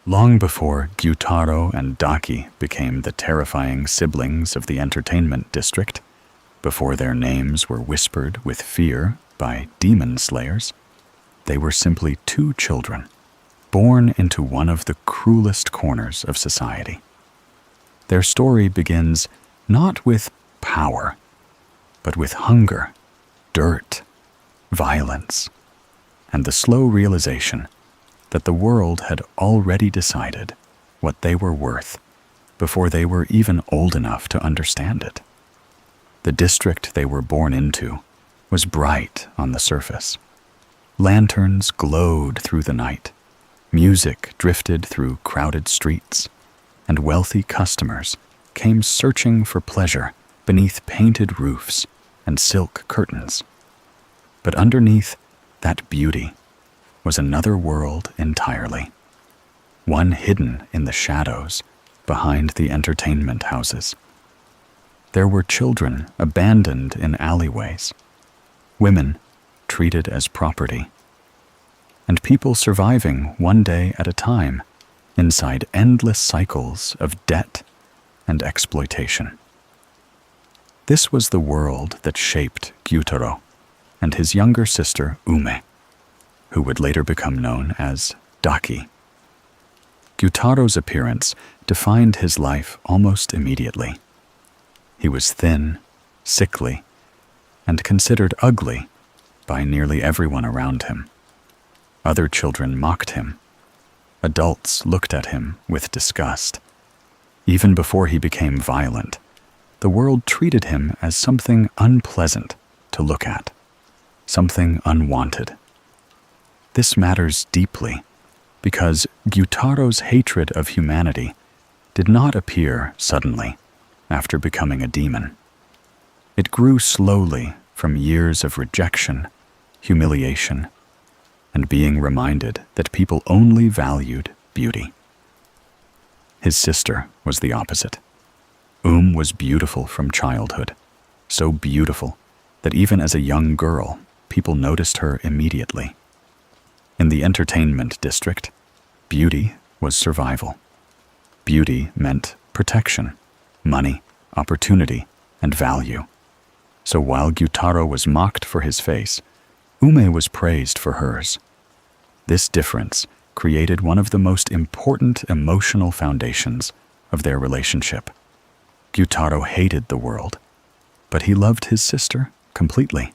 Long before Gyutaro and Daki became the terrifying siblings of the entertainment district, before their names were whispered with fear by demon slayers, they were simply two children, born into one of the cruelest corners of society. Their story begins not with power, but with hunger, dirt, violence, and the slow realization that the world had already decided what they were worth before they were even old enough to understand it. The district they were born into was bright on the surface. Lanterns glowed through the night, music drifted through crowded streets, and wealthy customers came searching for pleasure beneath painted roofs and silk curtains. But underneath that beauty was another world entirely, one hidden in the shadows behind the entertainment houses. There were children abandoned in alleyways, women treated as property, and people surviving one day at a time inside endless cycles of debt and exploitation. This was the world that shaped Gyutaro and his younger sister Ume, who would later become known as Daki. Gyutaro's appearance defined his life almost immediately. He was thin, sickly, and considered ugly by nearly everyone around him. Other children mocked him. Adults looked at him with disgust. Even before he became violent, the world treated him as something unpleasant to look at, something unwanted. This matters deeply because Gyutaro's hatred of humanity did not appear suddenly after becoming a demon. It grew slowly from years of rejection, humiliation, and being reminded that people only valued beauty. His sister was the opposite. Was beautiful from childhood, so beautiful that even as a young girl, people noticed her immediately. In the entertainment district, beauty was survival. Beauty meant protection, money, opportunity, and value. So while Gyutaro was mocked for his face, Ume was praised for hers. This difference created one of the most important emotional foundations of their relationship. Gyutaro hated the world, but he loved his sister completely.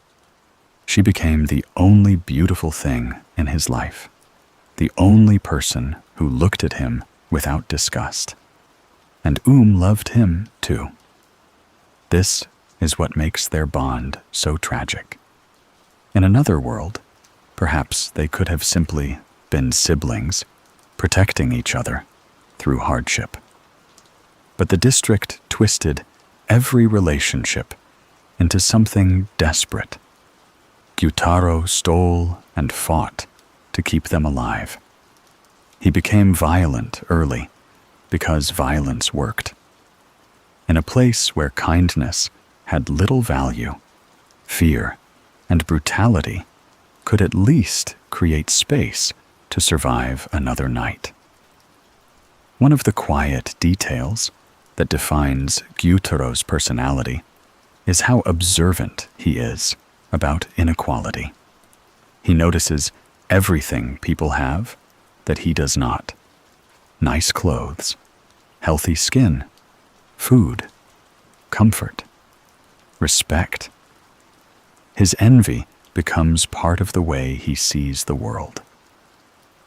She became the only beautiful thing in his life, the only person who looked at him without disgust. And loved him too. This is what makes their bond so tragic. In another world, perhaps they could have simply been siblings, protecting each other through hardship. But the district twisted every relationship into something desperate. Gyutaro stole and fought to keep them alive. He became violent early because violence worked. In a place where kindness had little value, fear and brutality could at least create space to survive another night. One of the quiet details that defines Gyutaro's personality is how observant he is about inequality. He notices everything people have that he does not. Nice clothes, healthy skin, food, comfort, respect. His envy becomes part of the way he sees the world.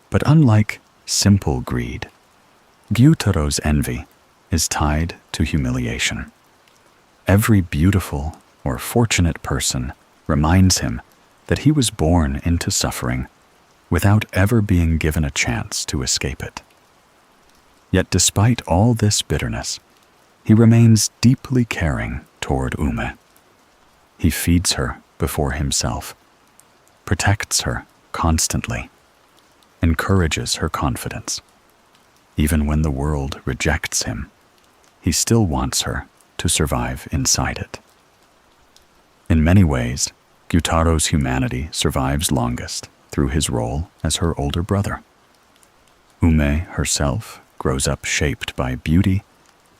But unlike simple greed, Gyutaro's envy is tied to humiliation. Every beautiful or fortunate person reminds him that he was born into suffering without ever being given a chance to escape it. Yet despite all this bitterness, he remains deeply caring toward Ume. He feeds her before himself, protects her constantly, encourages her confidence. Even when the world rejects him, he still wants her to survive inside it. In many ways, Gyutaro's humanity survives longest through his role as her older brother. Ume herself grows up shaped by beauty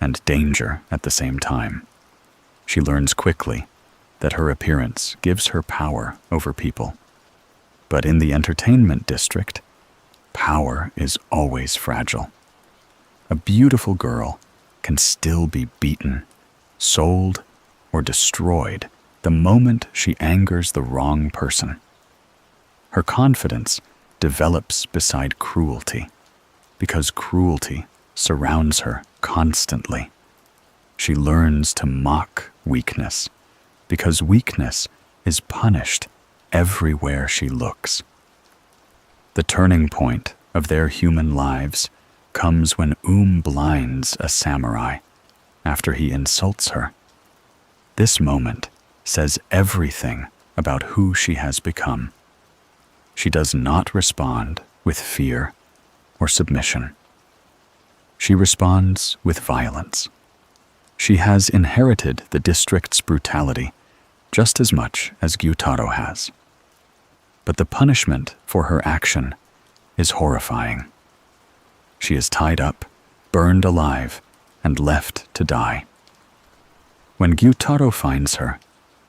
and danger at the same time. She learns quickly that her appearance gives her power over people. But in the entertainment district, power is always fragile. A beautiful girl can still be beaten, sold, or destroyed the moment she angers the wrong person. Her confidence develops beside cruelty, because cruelty surrounds her constantly. She learns to mock weakness, because weakness is punished everywhere she looks. The turning point of their human lives comes when blinds a samurai after he insults her. This moment says everything about who she has become. She does not respond with fear or submission. She responds with violence. She has inherited the district's brutality just as much as Gyutaro has. But the punishment for her action is horrifying. She is tied up, burned alive, and left to die. When Gyutaro finds her,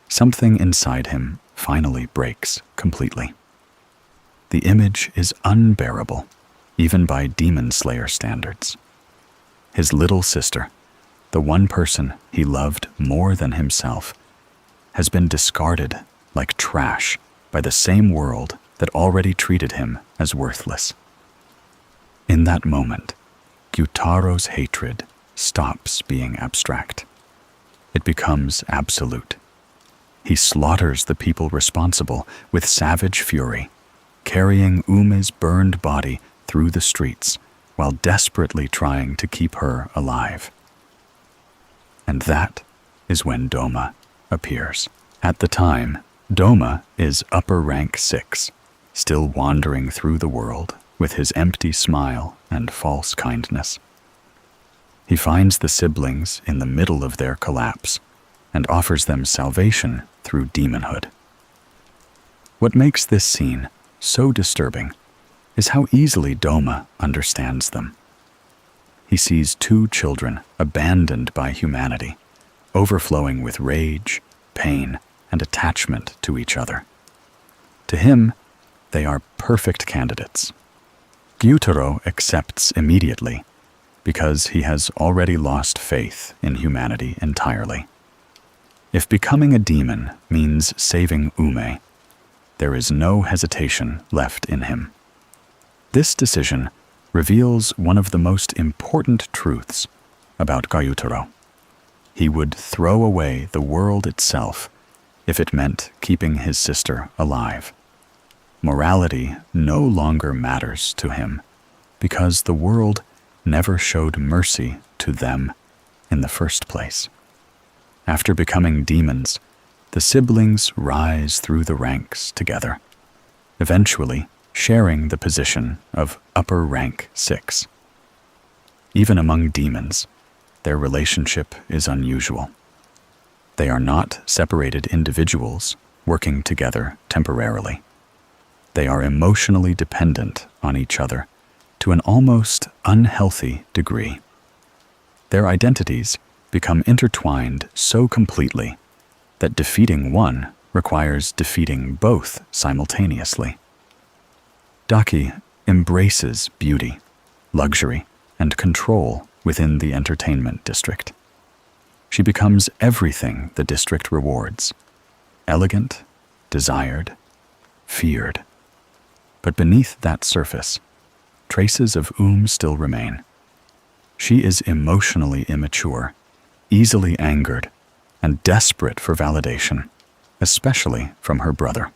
something inside him finally breaks completely. The image is unbearable, even by Demon Slayer standards. His little sister, the one person he loved more than himself, has been discarded like trash by the same world that already treated him as worthless. In that moment, Gyutaro's hatred stops being abstract. It becomes absolute. He slaughters the people responsible with savage fury, carrying Ume's burned body through the streets while desperately trying to keep her alive. And that is when Doma appears. At the time, Doma is upper rank 6, still wandering through the world with his empty smile and false kindness. He finds the siblings in the middle of their collapse and offers them salvation through demonhood. What makes this scene so disturbing is how easily Doma understands them. He sees 2 children abandoned by humanity, overflowing with rage, pain, and attachment to each other. To him, they are perfect candidates. Gyutaro accepts immediately because he has already lost faith in humanity entirely. If becoming a demon means saving Ume, there is no hesitation left in him. This decision reveals one of the most important truths about Gyutaro. He would throw away the world itself if it meant keeping his sister alive. Morality no longer matters to him because the world never showed mercy to them in the first place. After becoming demons, the siblings rise through the ranks together, eventually sharing the position of upper rank 6. Even among demons, their relationship is unusual. They are not separated individuals working together temporarily. They are emotionally dependent on each other to an almost unhealthy degree. Their identities become intertwined so completely that defeating one requires defeating both simultaneously. Daki embraces beauty, luxury, and control within the entertainment district. She becomes everything the district rewards: elegant, desired, feared. But beneath that surface, traces of still remain. She is emotionally immature, easily angered, and desperate for validation, especially from her brother.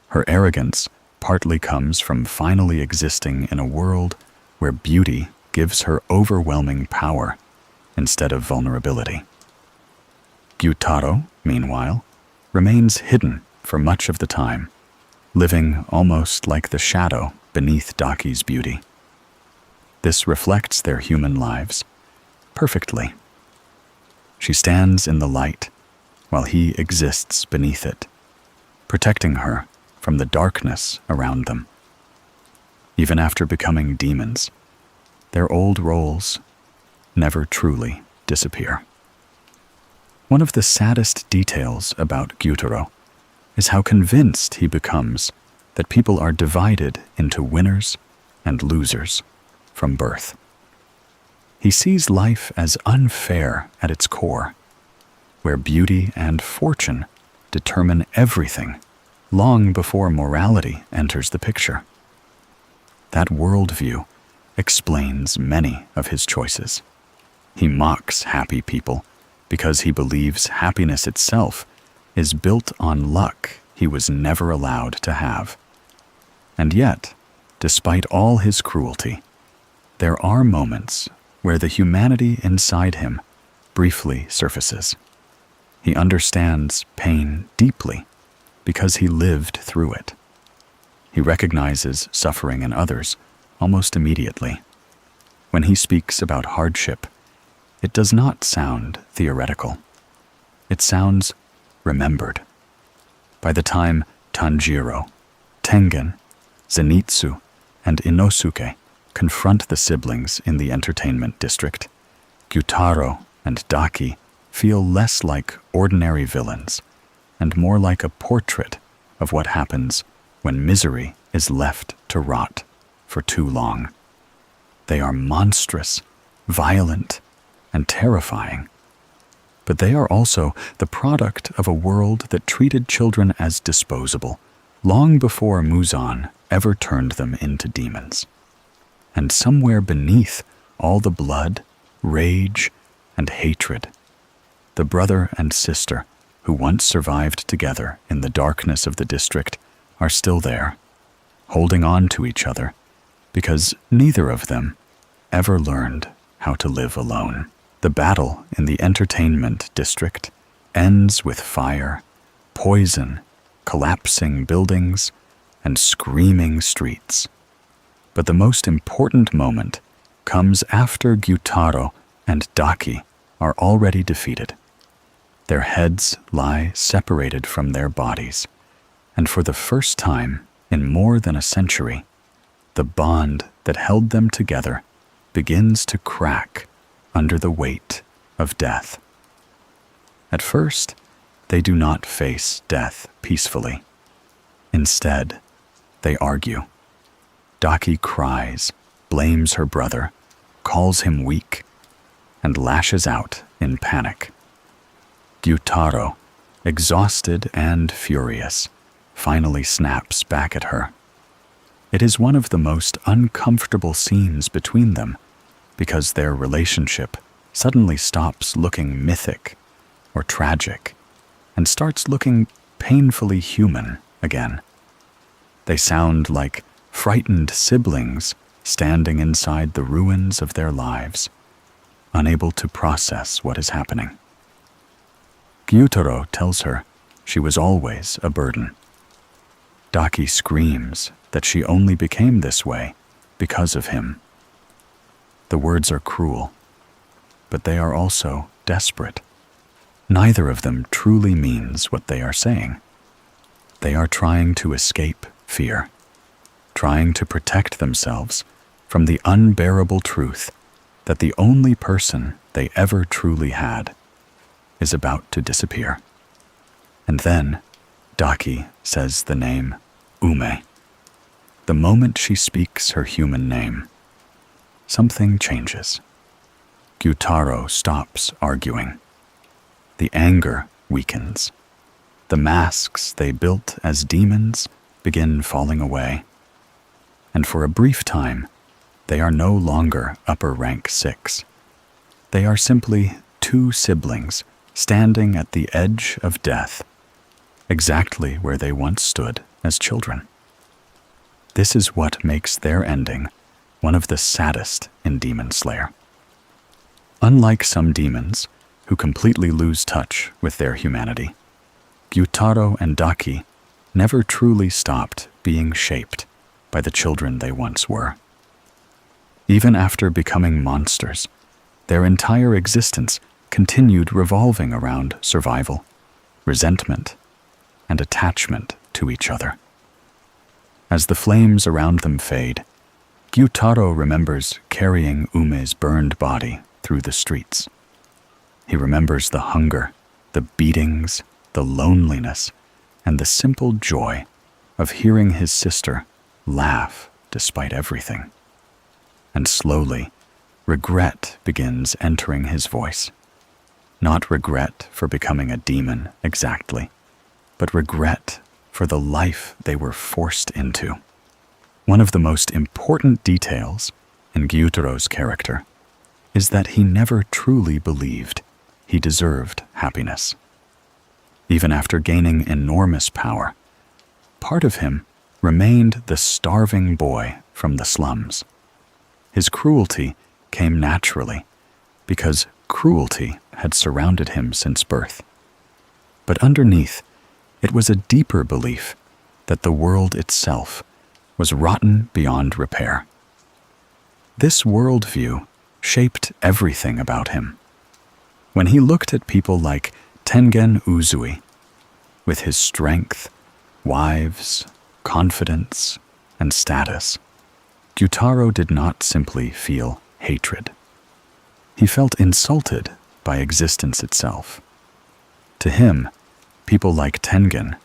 Her arrogance partly comes from finally existing in a world where beauty gives her overwhelming power instead of vulnerability. Gyutaro, meanwhile, remains hidden for much of the time, living almost like the shadow beneath Daki's beauty. This reflects their human lives perfectly. She stands in the light while he exists beneath it, protecting her from the darkness around them. Even after becoming demons, their old roles never truly disappear. One of the saddest details about Gyutaro is how convinced he becomes that people are divided into winners and losers from birth. He sees life as unfair at its core, where beauty and fortune determine everything long before morality enters the picture. That worldview explains many of his choices. He mocks happy people because he believes happiness itself is built on luck he was never allowed to have. And yet, despite all his cruelty, there are moments where the humanity inside him briefly surfaces. He understands pain deeply because he lived through it. He recognizes suffering in others almost immediately. When he speaks about hardship, it does not sound theoretical. It sounds remembered. By the time Tanjiro, Tengen, Zenitsu, and Inosuke confront the siblings in the entertainment district, Gyutaro and Daki feel less like ordinary villains and more like a portrait of what happens when misery is left to rot for too long. They are monstrous, violent, and terrifying. But they are also the product of a world that treated children as disposable long before Muzan ever turned them into demons. And somewhere beneath all the blood, rage, and hatred, the brother and sister who once survived together in the darkness of the district are still there, holding on to each other because neither of them ever learned how to live alone. The battle in the entertainment district ends with fire, poison, collapsing buildings, and screaming streets. But the most important moment comes after Gyutaro and Daki are already defeated. Their heads lie separated from their bodies, and for the first time in more than a century, the bond that held them together begins to crack under the weight of death. At first, they do not face death peacefully. Instead, they argue. Daki cries, blames her brother, calls him weak, and lashes out in panic. Gyutaro, exhausted and furious, finally snaps back at her. It is one of the most uncomfortable scenes between them because their relationship suddenly stops looking mythic or tragic and starts looking painfully human again. They sound like frightened siblings standing inside the ruins of their lives, unable to process what is happening. Gyutaro tells her she was always a burden. Daki screams that she only became this way because of him. The words are cruel, but they are also desperate. Neither of them truly means what they are saying. They are trying to escape fear, trying to protect themselves from the unbearable truth that the only person they ever truly had is about to disappear. And then Daki says the name Ume. The moment she speaks her human name, something changes. Gyutaro stops arguing. The anger weakens. The masks they built as demons begin falling away. And for a brief time, they are no longer upper rank 6. They are simply two siblings standing at the edge of death, exactly where they once stood as children. This is what makes their ending one of the saddest in Demon Slayer. Unlike some demons who completely lose touch with their humanity, Gyutaro and Daki never truly stopped being shaped by the children they once were. Even after becoming monsters, their entire existence continued revolving around survival, resentment, and attachment to each other. As the flames around them fade, Gyutaro remembers carrying Ume's burned body through the streets. He remembers the hunger, the beatings, the loneliness, and the simple joy of hearing his sister laugh despite everything. And slowly, regret begins entering his voice. Not regret for becoming a demon exactly, but regret for the life they were forced into. One of the most important details in Gyutaro's character is that he never truly believed he deserved happiness. Even after gaining enormous power, part of him remained the starving boy from the slums. His cruelty came naturally because cruelty had surrounded him since birth. But underneath, it was a deeper belief that the world itself was rotten beyond repair. This worldview shaped everything about him. When he looked at people like Tengen Uzui, with his strength, wives, confidence, and status, Gyutaro did not simply feel hatred. He felt insulted by existence itself. To him, people like Tengen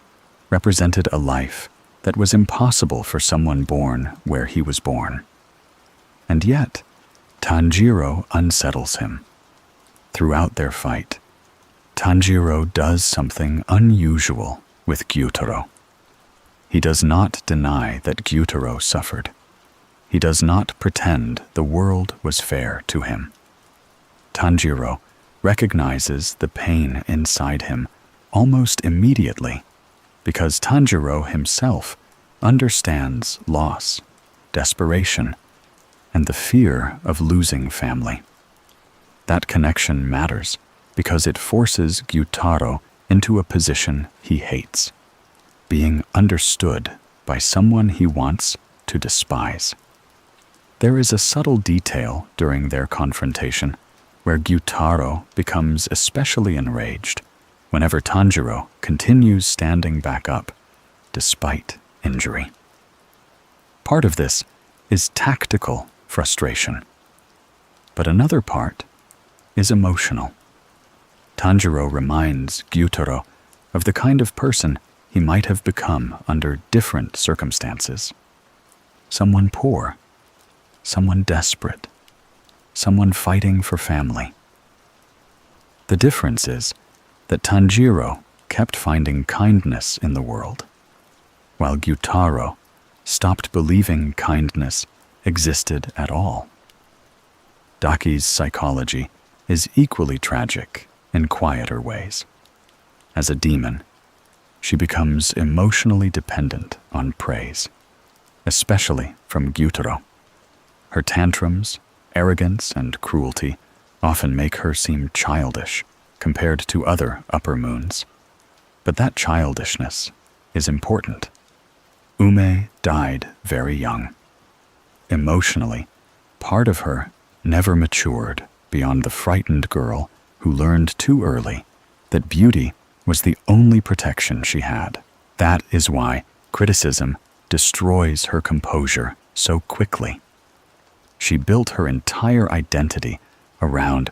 represented a life that was impossible for someone born where he was born. And yet, Tanjiro unsettles him. Throughout their fight, Tanjiro does something unusual with Gyutaro. He does not deny that Gyutaro suffered. He does not pretend the world was fair to him. Tanjiro recognizes the pain inside him almost immediately because Tanjiro himself understands loss, desperation, and the fear of losing family. That connection matters because it forces Gyutaro into a position he hates, being understood by someone he wants to despise. There is a subtle detail during their confrontation where Gyutaro becomes especially enraged whenever Tanjiro continues standing back up despite injury. Part of this is tactical frustration, but another part is emotional. Tanjiro reminds Gyutaro of the kind of person he might have become under different circumstances. Someone poor, someone desperate, someone fighting for family. The difference is that Tanjiro kept finding kindness in the world, while Gyutaro stopped believing kindness existed at all. Daki's psychology is equally tragic in quieter ways. As a demon, she becomes emotionally dependent on praise, especially from Gyutaro. Her tantrums, arrogance, and cruelty often make her seem childish compared to other upper moons. But that childishness is important. Ume died very young. Emotionally, part of her never matured beyond the frightened girl who learned too early that beauty was the only protection she had. That is why criticism destroys her composure so quickly. She built her entire identity around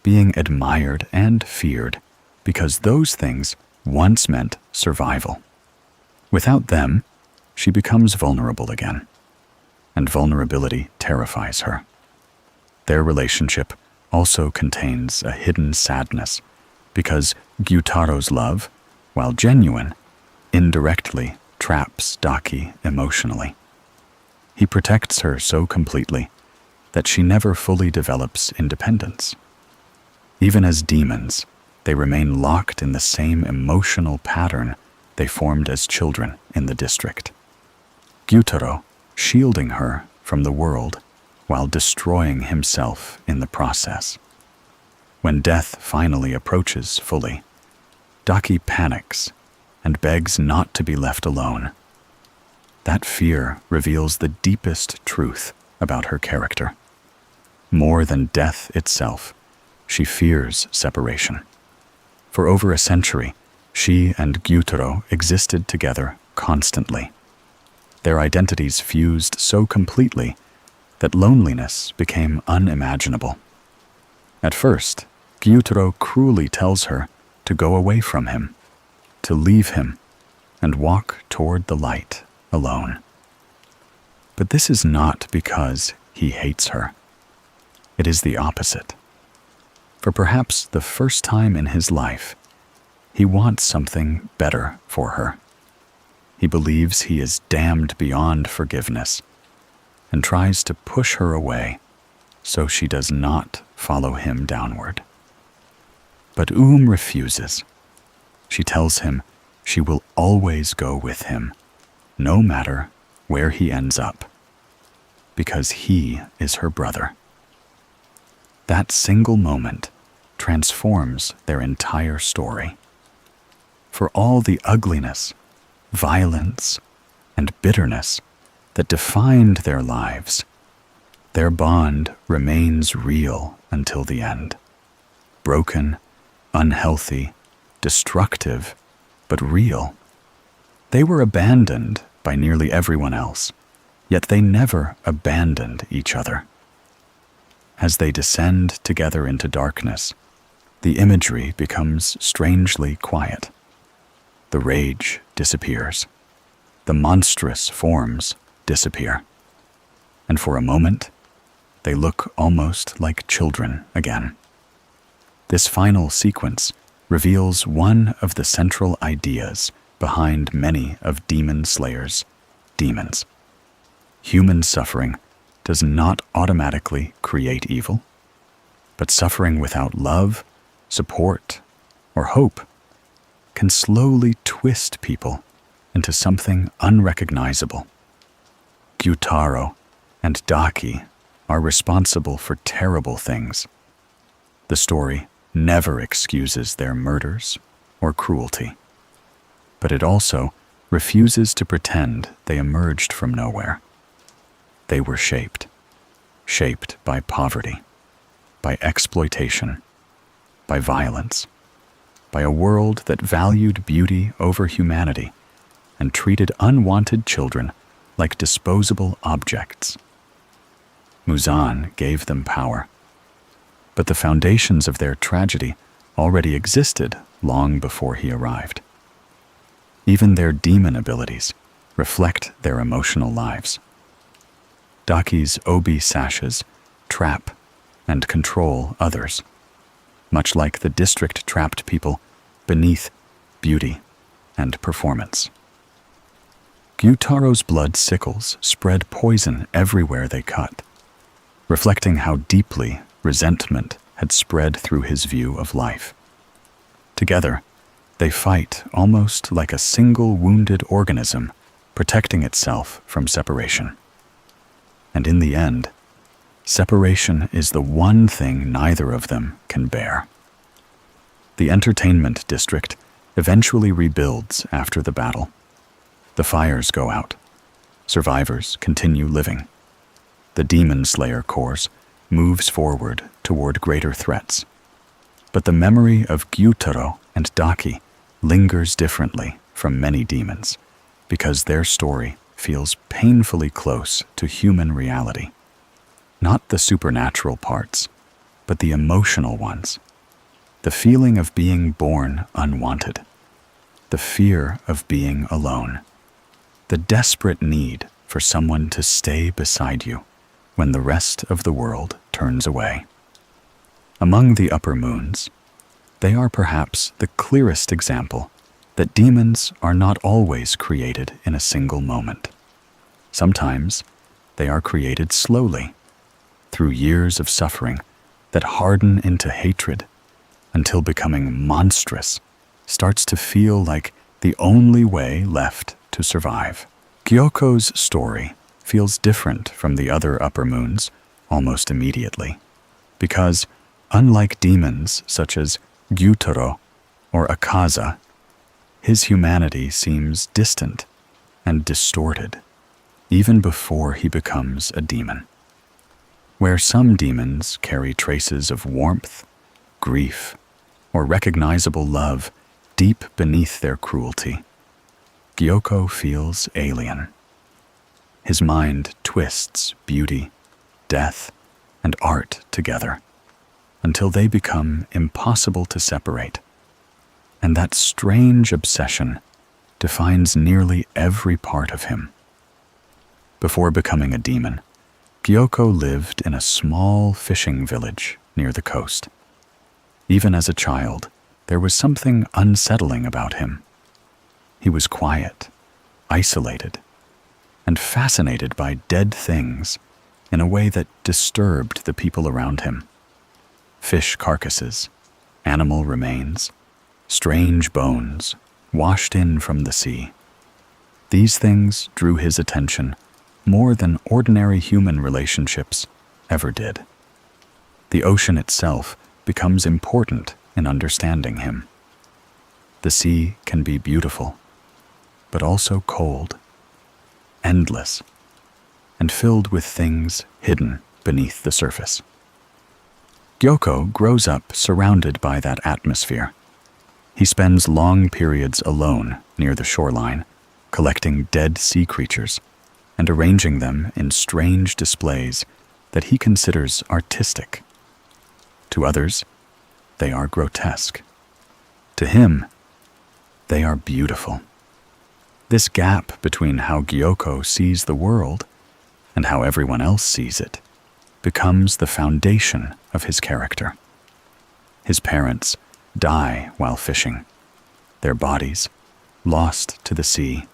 being admired and feared because those things once meant survival. Without them, she becomes vulnerable again, and vulnerability terrifies her. Their relationship also contains a hidden sadness because Gyutaro's love, while genuine, indirectly traps Daki emotionally. He protects her so completely that she never fully develops independence. Even as demons, they remain locked in the same emotional pattern they formed as children in the district. Gyutaro shielding her from the world while destroying himself in the process. When death finally approaches fully, Daki panics and begs not to be left alone. That fear reveals the deepest truth about her character. More than death itself, she fears separation. For over a century, she and Gyutaro existed together constantly. Their identities fused so completely that loneliness became unimaginable. At first, Gyutaro cruelly tells her to go away from him, to leave him, and walk toward the light alone. But this is not because he hates her. It is the opposite. For perhaps the first time in his life, he wants something better for her. He believes he is damned beyond forgiveness and tries to push her away so she does not follow him downward. But refuses. She tells him she will always go with him, no matter where he ends up, because he is her brother. That single moment transforms their entire story. For all the ugliness, violence, and bitterness that defined their lives, their bond remains real until the end. Broken, unhealthy, destructive, but real. They were abandoned by nearly everyone else, yet they never abandoned each other. As they descend together into darkness, the imagery becomes strangely quiet. The rage disappears. The monstrous forms disappear. And for a moment, they look almost like children again. This final sequence reveals one of the central ideas behind many of Demon Slayer's demons. Human suffering does not automatically create evil, but suffering without love, support, or hope can slowly twist people into something unrecognizable. Gyutaro and Daki are responsible for terrible things. The story never excuses their murders or cruelty, but it also refuses to pretend they emerged from nowhere. They were shaped by poverty, by exploitation, by violence, by a world that valued beauty over humanity and treated unwanted children like disposable objects. Muzan gave them power, but the foundations of their tragedy already existed long before he arrived. Even their demon abilities reflect their emotional lives. Daki's obi sashes trap and control others, much like the district trapped people beneath beauty and performance. Gyutaro's blood sickles spread poison everywhere they cut, reflecting how deeply resentment had spread through his view of life. Together, they fight almost like a single wounded organism protecting itself from separation. And in the end, separation is the one thing neither of them can bear. The entertainment district eventually rebuilds after the battle. The fires go out. Survivors continue living. The Demon Slayer course moves forward toward greater threats. But the memory of Gyutaro and Daki lingers differently from many demons because their story feels painfully close to human reality. Not the supernatural parts, but the emotional ones. The feeling of being born unwanted. The fear of being alone. The desperate need for someone to stay beside you when the rest of the world turns away. Among the upper moons, they are perhaps the clearest example that demons are not always created in a single moment. Sometimes they are created slowly, through years of suffering that harden into hatred until becoming monstrous starts to feel like the only way left to survive. Gyokko's story feels different from the other upper moons almost immediately, because unlike demons such as Gyutaro or Akaza, his humanity seems distant and distorted even before he becomes a demon. Where some demons carry traces of warmth, grief, or recognizable love deep beneath their cruelty, Gyokko feels alien. His mind twists beauty death, and art together, until they become impossible to separate. And that strange obsession defines nearly every part of him. Before becoming a demon, Gyokko lived in a small fishing village near the coast. Even as a child, there was something unsettling about him. He was quiet, isolated, and fascinated by dead things in a way that disturbed the people around him. Fish carcasses, animal remains, strange bones washed in from the sea. These things drew his attention more than ordinary human relationships ever did. The ocean itself becomes important in understanding him. The sea can be beautiful, but also cold, endless, and filled with things hidden beneath the surface. Gyokko grows up surrounded by that atmosphere. He spends long periods alone near the shoreline, collecting dead sea creatures and arranging them in strange displays that he considers artistic. To others, they are grotesque. To him, they are beautiful. This gap between how Gyokko sees the world and how everyone else sees it becomes the foundation of his character. His parents die while fishing, their bodies lost to the sea.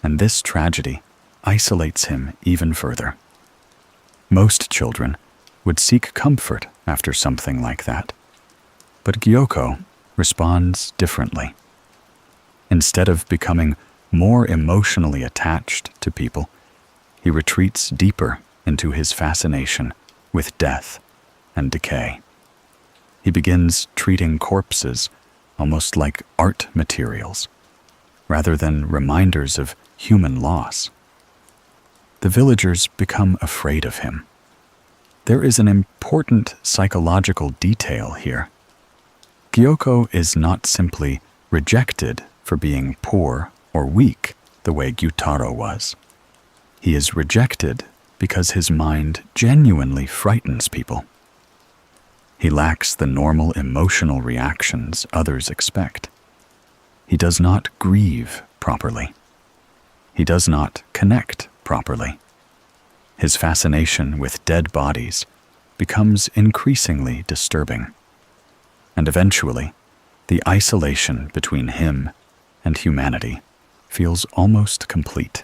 And this tragedy isolates him even further. Most children would seek comfort after something like that, but Gyokko responds differently. Instead of becoming more emotionally attached to people, he retreats deeper into his fascination with death and decay. He begins treating corpses almost like art materials, rather than reminders of human loss. The villagers become afraid of him. There is an important psychological detail here. Gyokko is not simply rejected for being poor or weak the way Gyutaro was. He is rejected because his mind genuinely frightens people. He lacks the normal emotional reactions others expect. He does not grieve properly. He does not connect properly. His fascination with dead bodies becomes increasingly disturbing. And eventually, the isolation between him and humanity feels almost complete.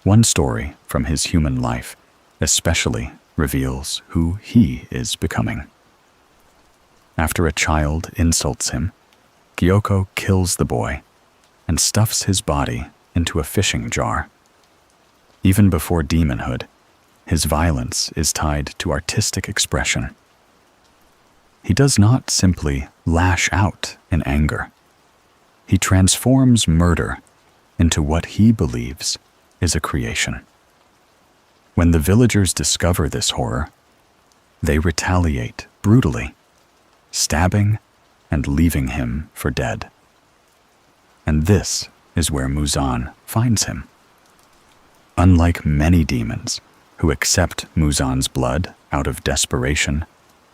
One story from his human life especially reveals who he is becoming. After a child insults him, Gyokko kills the boy and stuffs his body into a fishing jar. Even before demonhood, his violence is tied to artistic expression. He does not simply lash out in anger. He transforms murder into what he believes is a creation. When the villagers discover this horror, they retaliate brutally, stabbing and leaving him for dead. And this is where Muzan finds him. Unlike many demons who accept Muzan's blood out of desperation,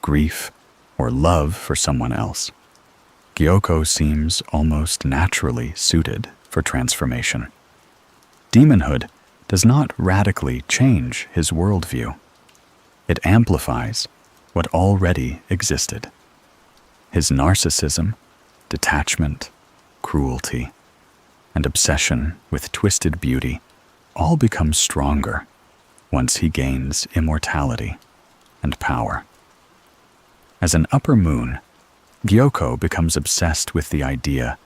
grief, or love for someone else, Gyokko seems almost naturally suited for transformation. Demonhood does not radically change his worldview. It amplifies what already existed. His narcissism, detachment, cruelty, and obsession with twisted beauty all become stronger once he gains immortality and power. As an upper moon, Gyokko becomes obsessed with the idea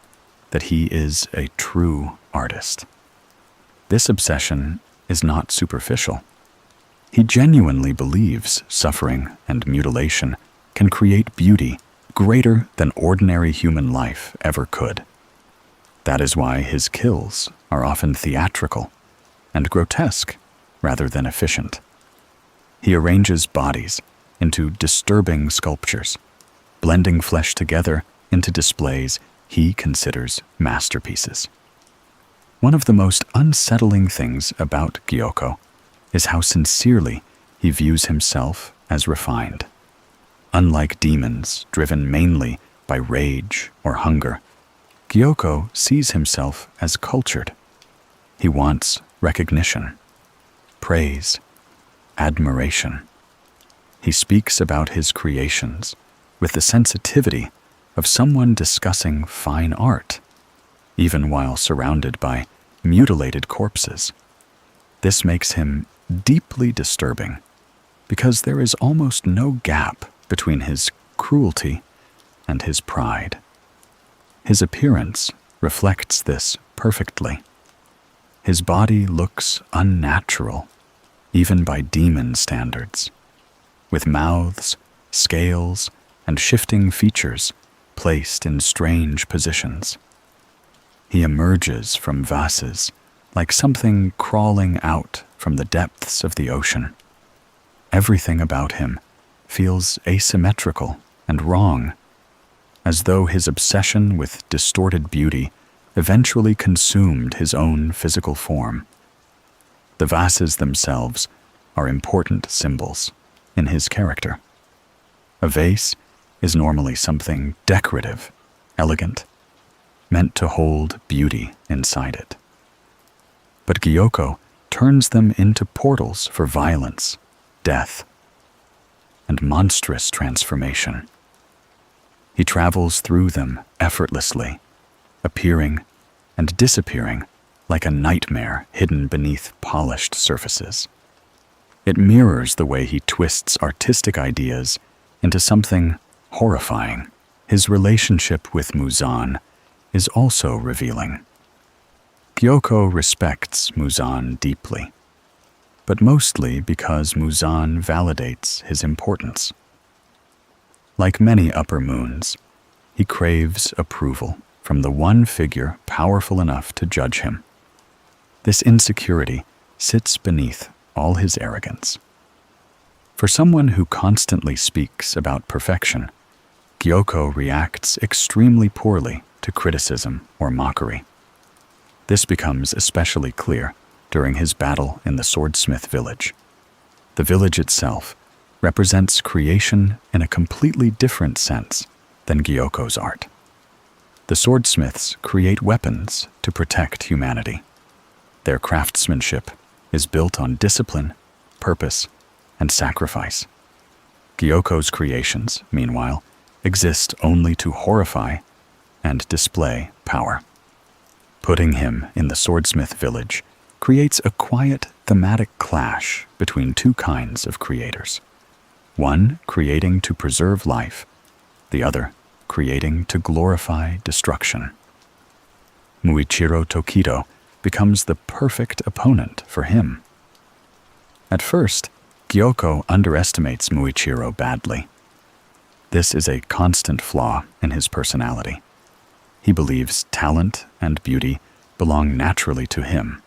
that he is a true artist. This obsession is not superficial. He genuinely believes suffering and mutilation can create beauty greater than ordinary human life ever could. That is why his kills are often theatrical and grotesque rather than efficient. He arranges bodies into disturbing sculptures, blending flesh together into displays he considers masterpieces. One of the most unsettling things about Gyokko is how sincerely he views himself as refined. Unlike demons driven mainly by rage or hunger, Gyokko sees himself as cultured. He wants recognition, praise, admiration. He speaks about his creations with the sensitivity of someone discussing fine art, even while surrounded by mutilated corpses. This makes him deeply disturbing because there is almost no gap between his cruelty and his pride. His appearance reflects this perfectly. His body looks unnatural, even by demon standards, with mouths, scales, and shifting features placed in strange positions. He emerges from vases like something crawling out from the depths of the ocean. Everything about him feels asymmetrical and wrong, as though his obsession with distorted beauty eventually consumed his own physical form. The vases themselves are important symbols in his character. A vase is normally something decorative, elegant, meant to hold beauty inside it. But Gyokko turns them into portals for violence, death, and monstrous transformation. He travels through them effortlessly, appearing and disappearing like a nightmare hidden beneath polished surfaces. It mirrors the way he twists artistic ideas into something horrifying. His relationship with Muzan is also revealing. Gyokko respects Muzan deeply, but mostly because Muzan validates his importance. Like many upper moons, he craves approval from the one figure powerful enough to judge him. This insecurity sits beneath all his arrogance. For someone who constantly speaks about perfection, Gyokko reacts extremely poorly to criticism or mockery. This becomes especially clear during his battle in the swordsmith village. The village itself represents creation in a completely different sense than Gyokko's art. The swordsmiths create weapons to protect humanity. Their craftsmanship is built on discipline, purpose, and sacrifice. Gyokko's creations, meanwhile, exist only to horrify and display power. Putting him in the swordsmith village creates a quiet thematic clash between two kinds of creators. One creating to preserve life, the other creating to glorify destruction. Muichiro Tokido becomes the perfect opponent for him. At first, Gyokko underestimates Muichiro badly. This is a constant flaw in his personality. He believes talent and beauty belong naturally to him,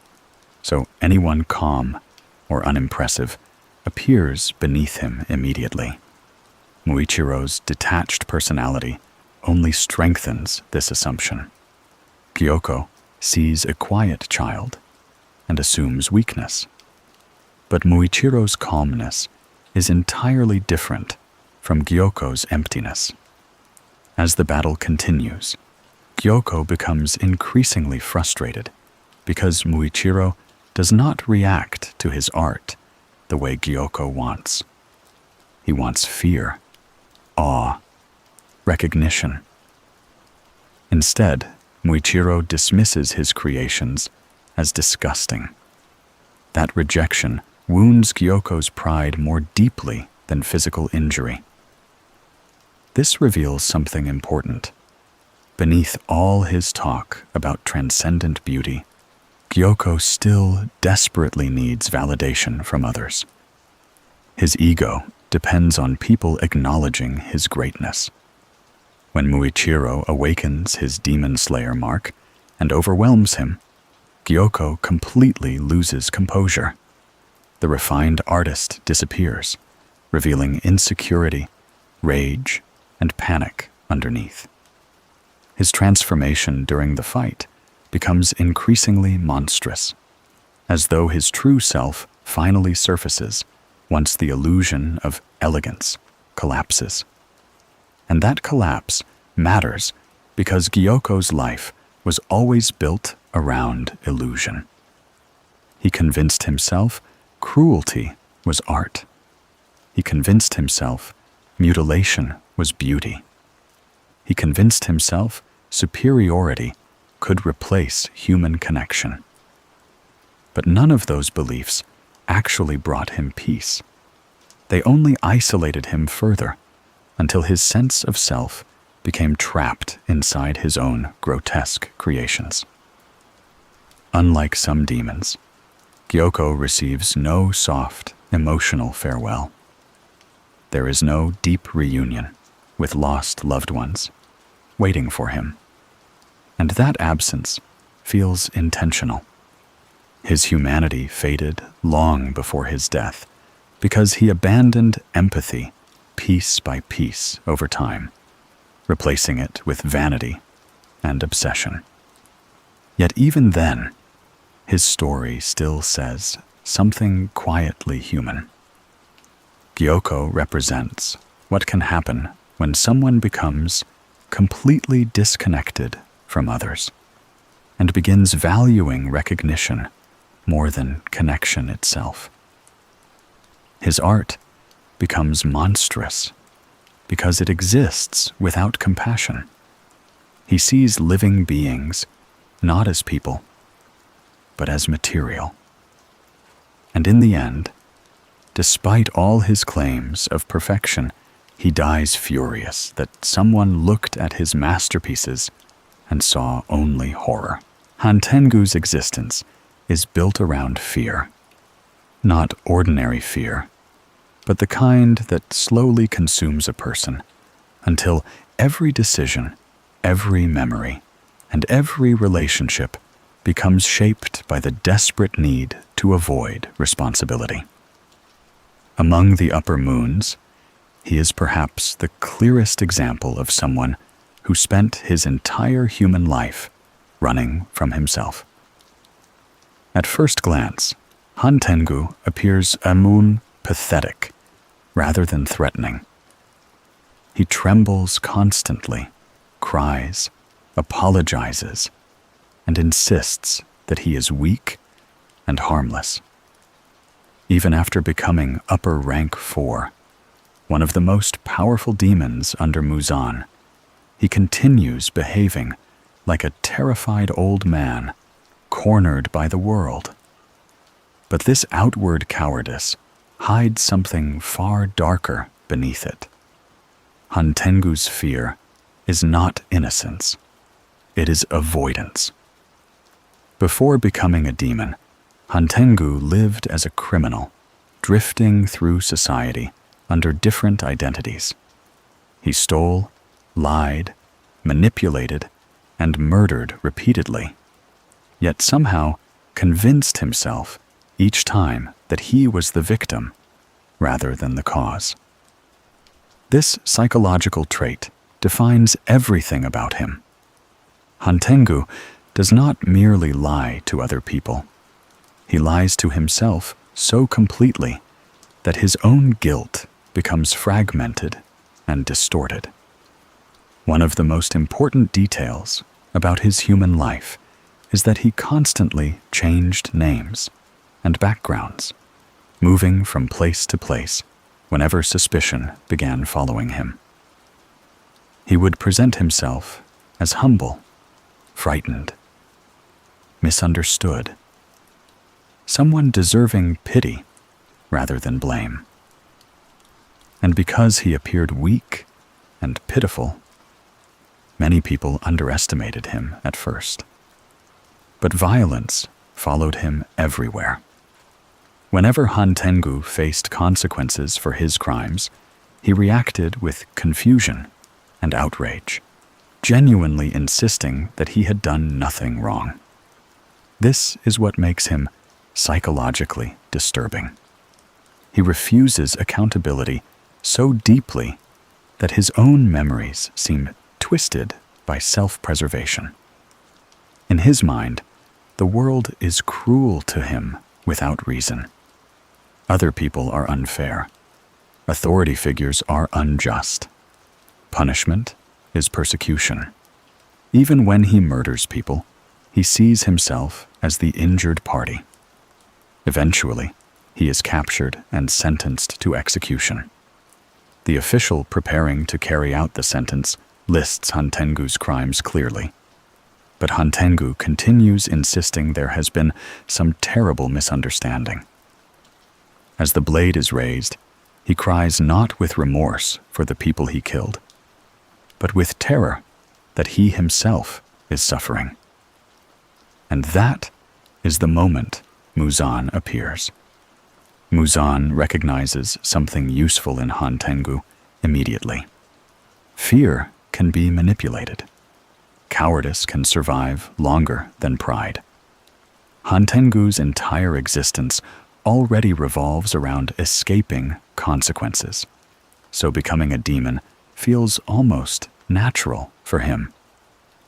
so anyone calm or unimpressive appears beneath him immediately. Muichiro's detached personality only strengthens this assumption. Gyokko sees a quiet child and assumes weakness. But Muichiro's calmness is entirely different from Gyokko's emptiness. As the battle continues, Gyokko becomes increasingly frustrated because Muichiro does not react to his art the way Gyokko wants. He wants fear, awe, recognition. Instead, Muichiro dismisses his creations as disgusting. That rejection wounds Gyokko's pride more deeply than physical injury. This reveals something important. Beneath all his talk about transcendent beauty, Gyokko still desperately needs validation from others. His ego depends on people acknowledging his greatness. When Muichiro awakens his demon slayer mark and overwhelms him, Gyokko completely loses composure. The refined artist disappears, revealing insecurity, rage, and panic underneath. His transformation during the fight becomes increasingly monstrous. As though his true self finally surfaces, once the illusion of elegance collapses. And that collapse matters because Gyokko's life was always built around illusion. He convinced himself cruelty was art. He convinced himself mutilation was beauty. He convinced himself superiority could replace human connection. But none of those beliefs actually brought him peace. They only isolated him further until his sense of self became trapped inside his own grotesque creations. Unlike some demons, Gyokko receives no soft, emotional farewell. There is no deep reunion with lost loved ones waiting for him. And that absence feels intentional. His humanity faded long before his death because he abandoned empathy piece by piece over time, replacing it with vanity and obsession. Yet even then, his story still says something quietly human. Gyokko represents what can happen when someone becomes completely disconnected from others and begins valuing recognition more than connection itself. His art becomes monstrous because it exists without compassion. He sees living beings not as people, but as material. And in the end, despite all his claims of perfection, he dies furious that someone looked at his masterpieces and saw only horror. Hantengu's existence is built around fear. Not ordinary fear, but the kind that slowly consumes a person until every decision, every memory, and every relationship becomes shaped by the desperate need to avoid responsibility. Among the upper moons, he is perhaps the clearest example of someone who spent his entire human life running from himself. At first glance, Hantengu appears a moon pathetic rather than threatening. He trembles constantly, cries, apologizes, and insists that he is weak and harmless. Even after becoming upper rank 4, one of the most powerful demons under Muzan, he continues behaving like a terrified old man cornered by the world. But this outward cowardice hides something far darker beneath it. Hantengu's fear is not innocence, it is avoidance. Before becoming a demon, Hantengu lived as a criminal, drifting through society under different identities. He stole, lied, manipulated, and murdered repeatedly, yet somehow convinced himself each time that he was the victim rather than the cause. This psychological trait defines everything about him. Hantengu does not merely lie to other people. He lies to himself so completely that his own guilt becomes fragmented and distorted. One of the most important details about his human life is that he constantly changed names and backgrounds, moving from place to place whenever suspicion began following him. He would present himself as humble, frightened, misunderstood, someone deserving pity rather than blame. And because he appeared weak and pitiful, many people underestimated him at first. But violence followed him everywhere. Whenever Hantengu faced consequences for his crimes, he reacted with confusion and outrage, genuinely insisting that he had done nothing wrong. This is what makes him psychologically disturbing. He refuses accountability so deeply that his own memories seem twisted by self-preservation. In his mind, the world is cruel to him without reason. Other people are unfair. Authority figures are unjust. Punishment is persecution. Even when he murders people, he sees himself as the injured party. Eventually, he is captured and sentenced to execution. The official preparing to carry out the sentence lists Hantengu's crimes clearly. But Hantengu continues insisting there has been some terrible misunderstanding. As the blade is raised, he cries not with remorse for the people he killed, but with terror that he himself is suffering. And that is the moment Muzan appears. Muzan recognizes something useful in Hantengu immediately. Fear can be manipulated. Cowardice can survive longer than pride. Hantengu's entire existence already revolves around escaping consequences, so becoming a demon feels almost natural for him.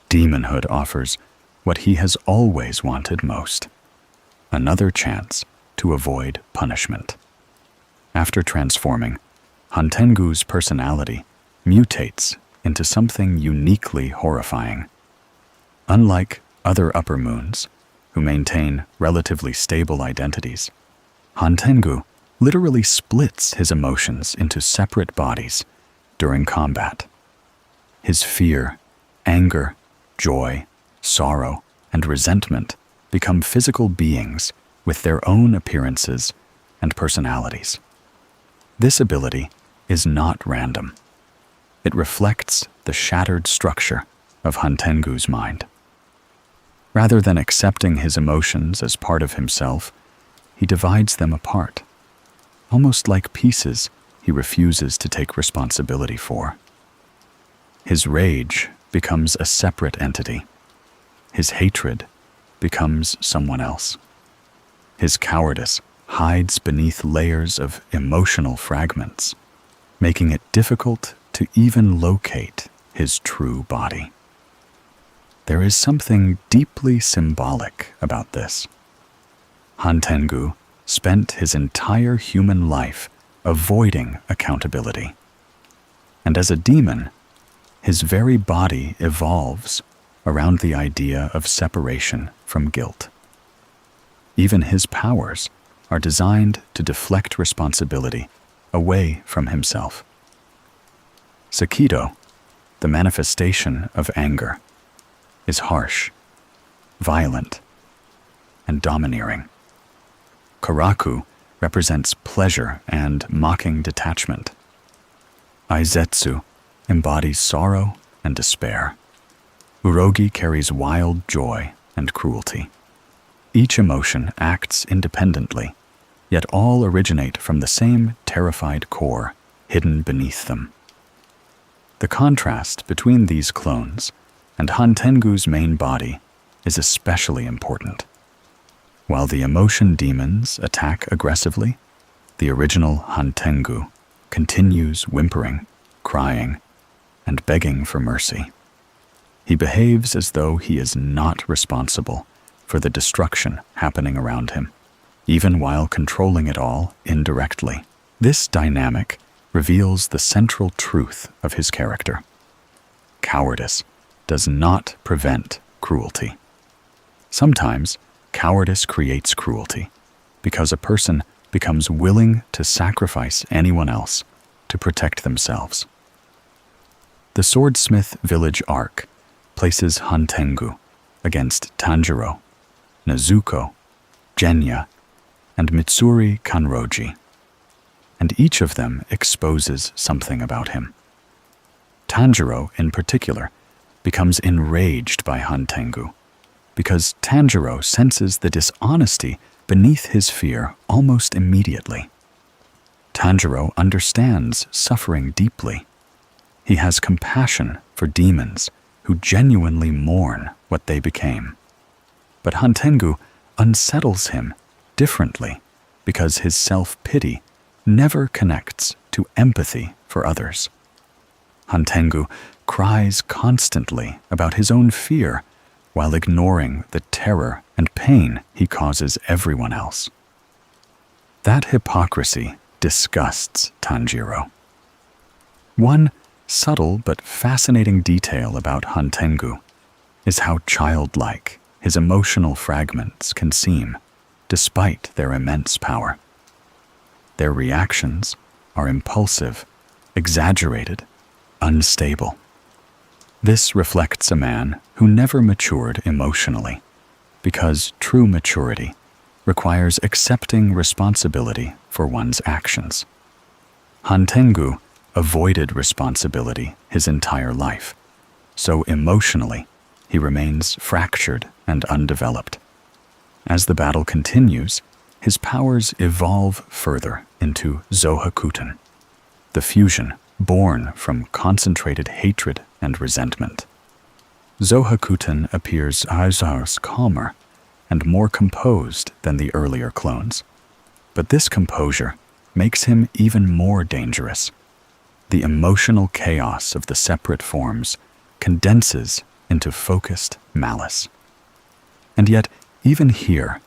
Demonhood offers what he has always wanted most: another chance to avoid punishment. After transforming, Hantengu's personality mutates into something uniquely horrifying. Unlike other upper moons, who maintain relatively stable identities, Hantengu literally splits his emotions into separate bodies during combat. His fear, anger, joy, sorrow, and resentment become physical beings with their own appearances and personalities. This ability is not random. It reflects the shattered structure of Hantengu's mind. Rather than accepting his emotions as part of himself, he divides them apart, almost like pieces he refuses to take responsibility for. His rage becomes a separate entity. His hatred becomes someone else. His cowardice hides beneath layers of emotional fragments, making it difficult to even locate his true body. There is something deeply symbolic about this. Hantengu spent his entire human life avoiding accountability. And as a demon, his very body evolves around the idea of separation from guilt. Even his powers are designed to deflect responsibility away from himself. Sakido, the manifestation of anger, is harsh, violent, and domineering. Karaku represents pleasure and mocking detachment. Aizetsu embodies sorrow and despair. Urogi carries wild joy and cruelty. Each emotion acts independently, yet all originate from the same terrified core hidden beneath them. The contrast between these clones and Hantengu's main body is especially important. While the emotion demons attack aggressively, the original Hantengu continues whimpering, crying, and begging for mercy. He behaves as though he is not responsible for the destruction happening around him, even while controlling it all indirectly. This dynamic reveals the central truth of his character. Cowardice does not prevent cruelty. Sometimes, cowardice creates cruelty because a person becomes willing to sacrifice anyone else to protect themselves. The Swordsmith Village arc places Hantengu against Tanjiro, Nezuko, Genya, and Mitsuri Kanroji, and each of them exposes something about him. Tanjiro, in particular, becomes enraged by Hantengu because Tanjiro senses the dishonesty beneath his fear almost immediately. Tanjiro understands suffering deeply. He has compassion for demons who genuinely mourn what they became. But Hantengu unsettles him differently because his self-pity never connects to empathy for others. Hantengu cries constantly about his own fear while ignoring the terror and pain he causes everyone else. That hypocrisy disgusts Tanjiro. One subtle but fascinating detail about Hantengu is how childlike his emotional fragments can seem, despite their immense power. Their reactions are impulsive, exaggerated, unstable. This reflects a man who never matured emotionally, because true maturity requires accepting responsibility for one's actions. Hantengu avoided responsibility his entire life, so emotionally he remains fractured and undeveloped. As the battle continues, his powers evolve further into Zohakuten, the fusion born from concentrated hatred and resentment. Zohakuten appears as calmer and more composed than the earlier clones, but this composure makes him even more dangerous. The emotional chaos of the separate forms condenses into focused malice. And yet, even here,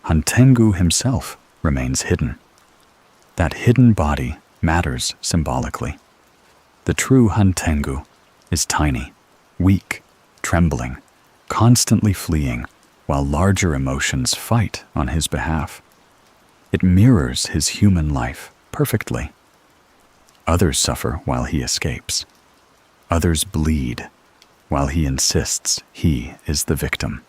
Hantengu himself remains hidden. That hidden body matters symbolically. The true Hantengu is tiny, weak, trembling, constantly fleeing, while larger emotions fight on his behalf. It mirrors his human life perfectly. Others suffer while he escapes. Others bleed while he insists he is the victim.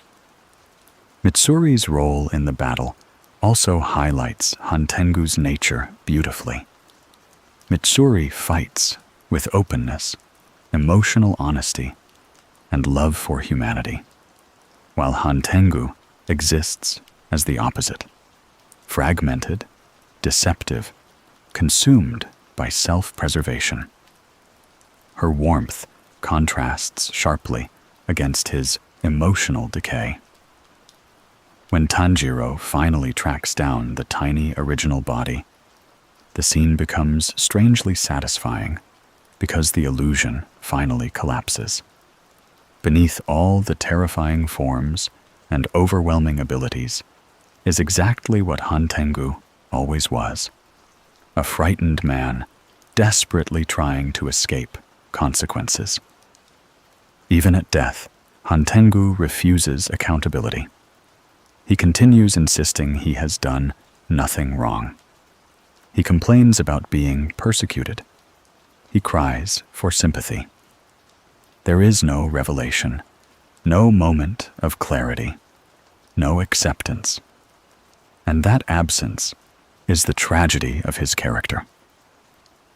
Mitsuri's role in the battle also highlights Hantengu's nature beautifully. Mitsuri fights with openness, emotional honesty, and love for humanity, while Hantengu exists as the opposite, fragmented, deceptive, consumed by self-preservation. Her warmth contrasts sharply against his emotional decay. When Tanjiro finally tracks down the tiny original body, the scene becomes strangely satisfying because the illusion finally collapses. Beneath all the terrifying forms and overwhelming abilities is exactly what Hantengu always was: a frightened man desperately trying to escape consequences. Even at death, Hantengu refuses accountability. He continues insisting he has done nothing wrong. He complains about being persecuted. He cries for sympathy. There is no revelation, no moment of clarity, no acceptance. And that absence is the tragedy of his character.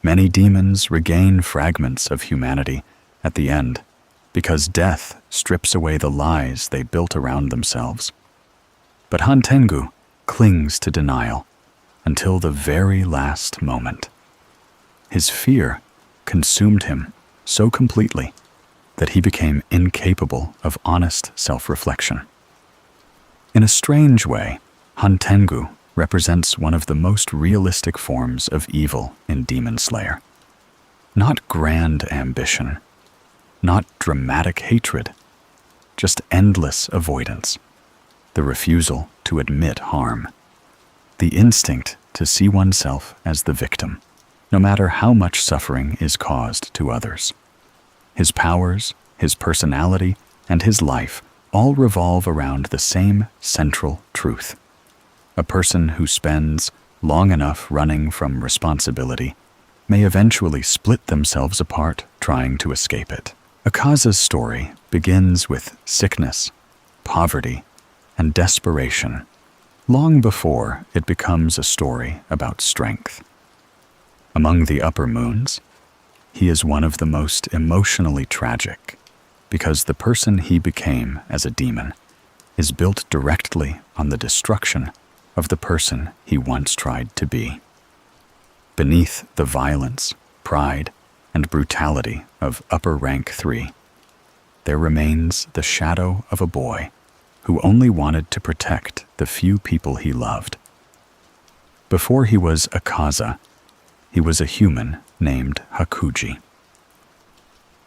Many demons regain fragments of humanity at the end because death strips away the lies they built around themselves. But Hantengu clings to denial until the very last moment. His fear consumed him so completely that he became incapable of honest self-reflection. In a strange way, Hantengu represents one of the most realistic forms of evil in Demon Slayer. Not grand ambition, not dramatic hatred, just endless avoidance, the refusal to admit harm, the instinct to see oneself as the victim, no matter how much suffering is caused to others. His powers, his personality, and his life all revolve around the same central truth. A person who spends long enough running from responsibility may eventually split themselves apart trying to escape it. Akaza's story begins with sickness, poverty, and desperation, long before it becomes a story about strength. Among the upper moons, he is one of the most emotionally tragic because the person he became as a demon is built directly on the destruction of the person he once tried to be. Beneath the violence, pride, and brutality of Upper Rank 3, there remains the shadow of a boy who only wanted to protect the few people he loved. Before he was Akaza, he was a human named Hakuji.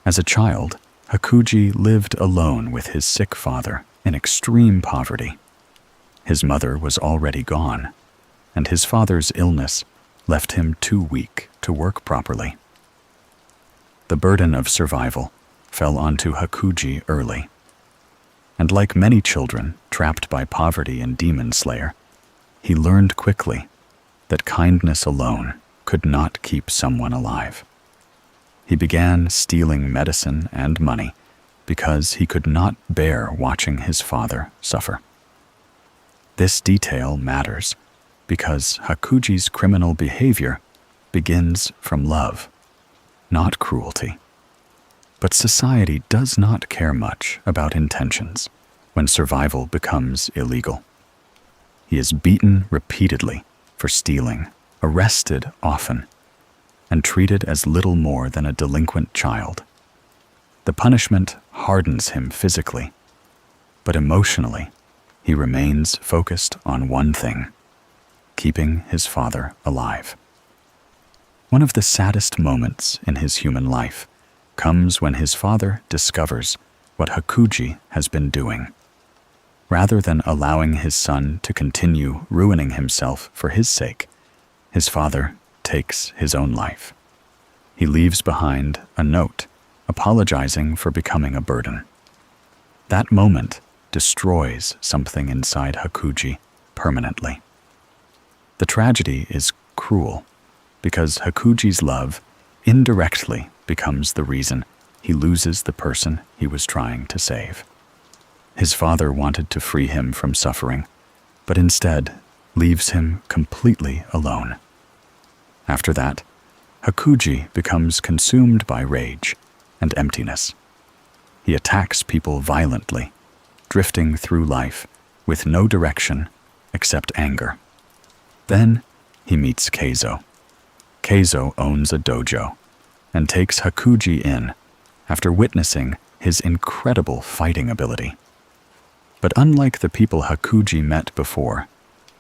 As a child, Hakuji lived alone with his sick father in extreme poverty. His mother was already gone, and his father's illness left him too weak to work properly. The burden of survival fell onto Hakuji early, and like many children trapped by poverty and demon slayer, he learned quickly that kindness alone could not keep someone alive. He began stealing medicine and money because he could not bear watching his father suffer. This detail matters because Hakuji's criminal behavior begins from love, not cruelty. But society does not care much about intentions when survival becomes illegal. He is beaten repeatedly for stealing, arrested often, and treated as little more than a delinquent child. The punishment hardens him physically, but emotionally, he remains focused on one thing: keeping his father alive. One of the saddest moments in his human life comes when his father discovers what Hakuji has been doing. Rather than allowing his son to continue ruining himself for his sake, his father takes his own life. He leaves behind a note apologizing for becoming a burden. That moment destroys something inside Hakuji permanently. The tragedy is cruel because Hakuji's love indirectly becomes the reason he loses the person he was trying to save. His father wanted to free him from suffering, but instead leaves him completely alone. After that, Hakuji becomes consumed by rage and emptiness. He attacks people violently, drifting through life with no direction except anger. Then he meets Keizo. Keizo owns a dojo and takes Hakuji in after witnessing his incredible fighting ability. But unlike the people Hakuji met before,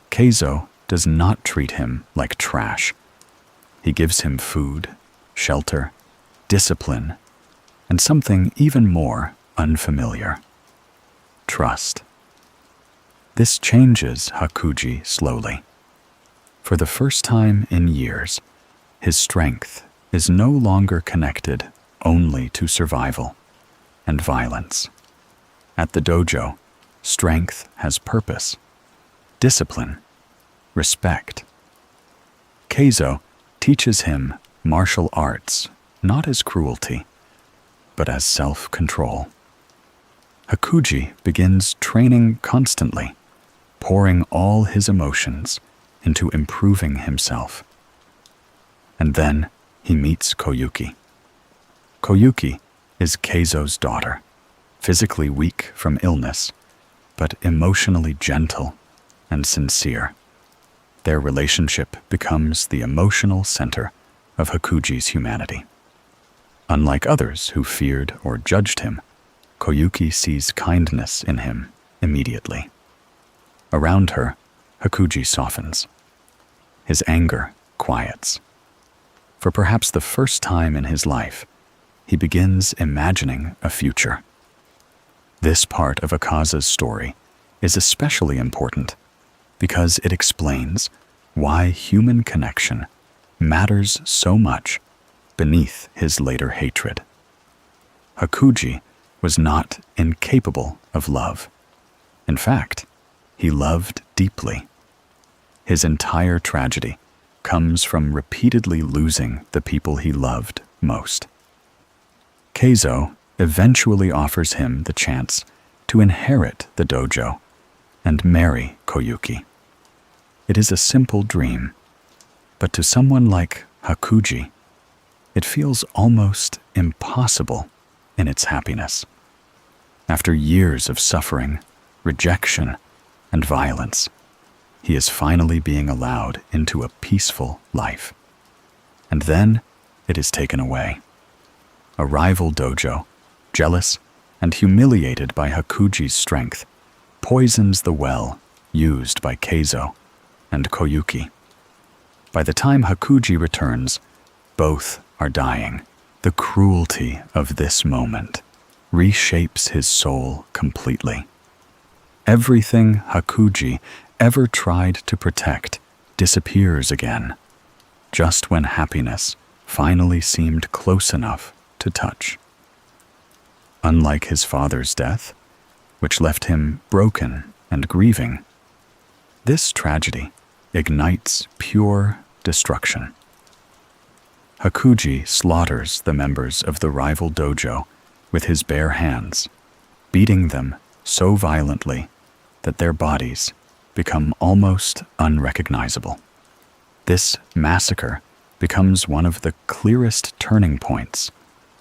Keizo does not treat him like trash. He gives him food, shelter, discipline, and something even more unfamiliar: trust. This changes Hakuji slowly. For the first time in years, his strength is no longer connected only to survival and violence. At the dojo, strength has purpose, discipline, respect. Keizo teaches him martial arts not as cruelty, but as self-control. Hakuji begins training constantly, pouring all his emotions into improving himself. And then he meets Koyuki. Koyuki is Keizo's daughter, physically weak from illness, but emotionally gentle and sincere. Their relationship becomes the emotional center of Hakuji's humanity. Unlike others who feared or judged him, Koyuki sees kindness in him immediately. Around her, Hakuji softens. His anger quiets. For perhaps the first time in his life, he begins imagining a future. This part of Akaza's story is especially important because it explains why human connection matters so much beneath his later hatred. Hakuji was not incapable of love. In fact, he loved deeply. His entire tragedy comes from repeatedly losing the people he loved most. Keizo eventually offers him the chance to inherit the dojo and marry Koyuki. It is a simple dream, but to someone like Hakuji, it feels almost impossible in its happiness. After years of suffering, rejection, and violence, he is finally being allowed into a peaceful life. And then it is taken away. A rival dojo, jealous and humiliated by Hakuji's strength, poisons the well used by Keizo and Koyuki. By the time Hakuji returns, both are dying. The cruelty of this moment reshapes his soul completely. Everything Hakuji ever tried to protect disappears again, just when happiness finally seemed close enough to touch. Unlike his father's death, which left him broken and grieving, this tragedy ignites pure destruction. Hakuji slaughters the members of the rival dojo with his bare hands, beating them so violently that their bodies become almost unrecognizable. This massacre becomes one of the clearest turning points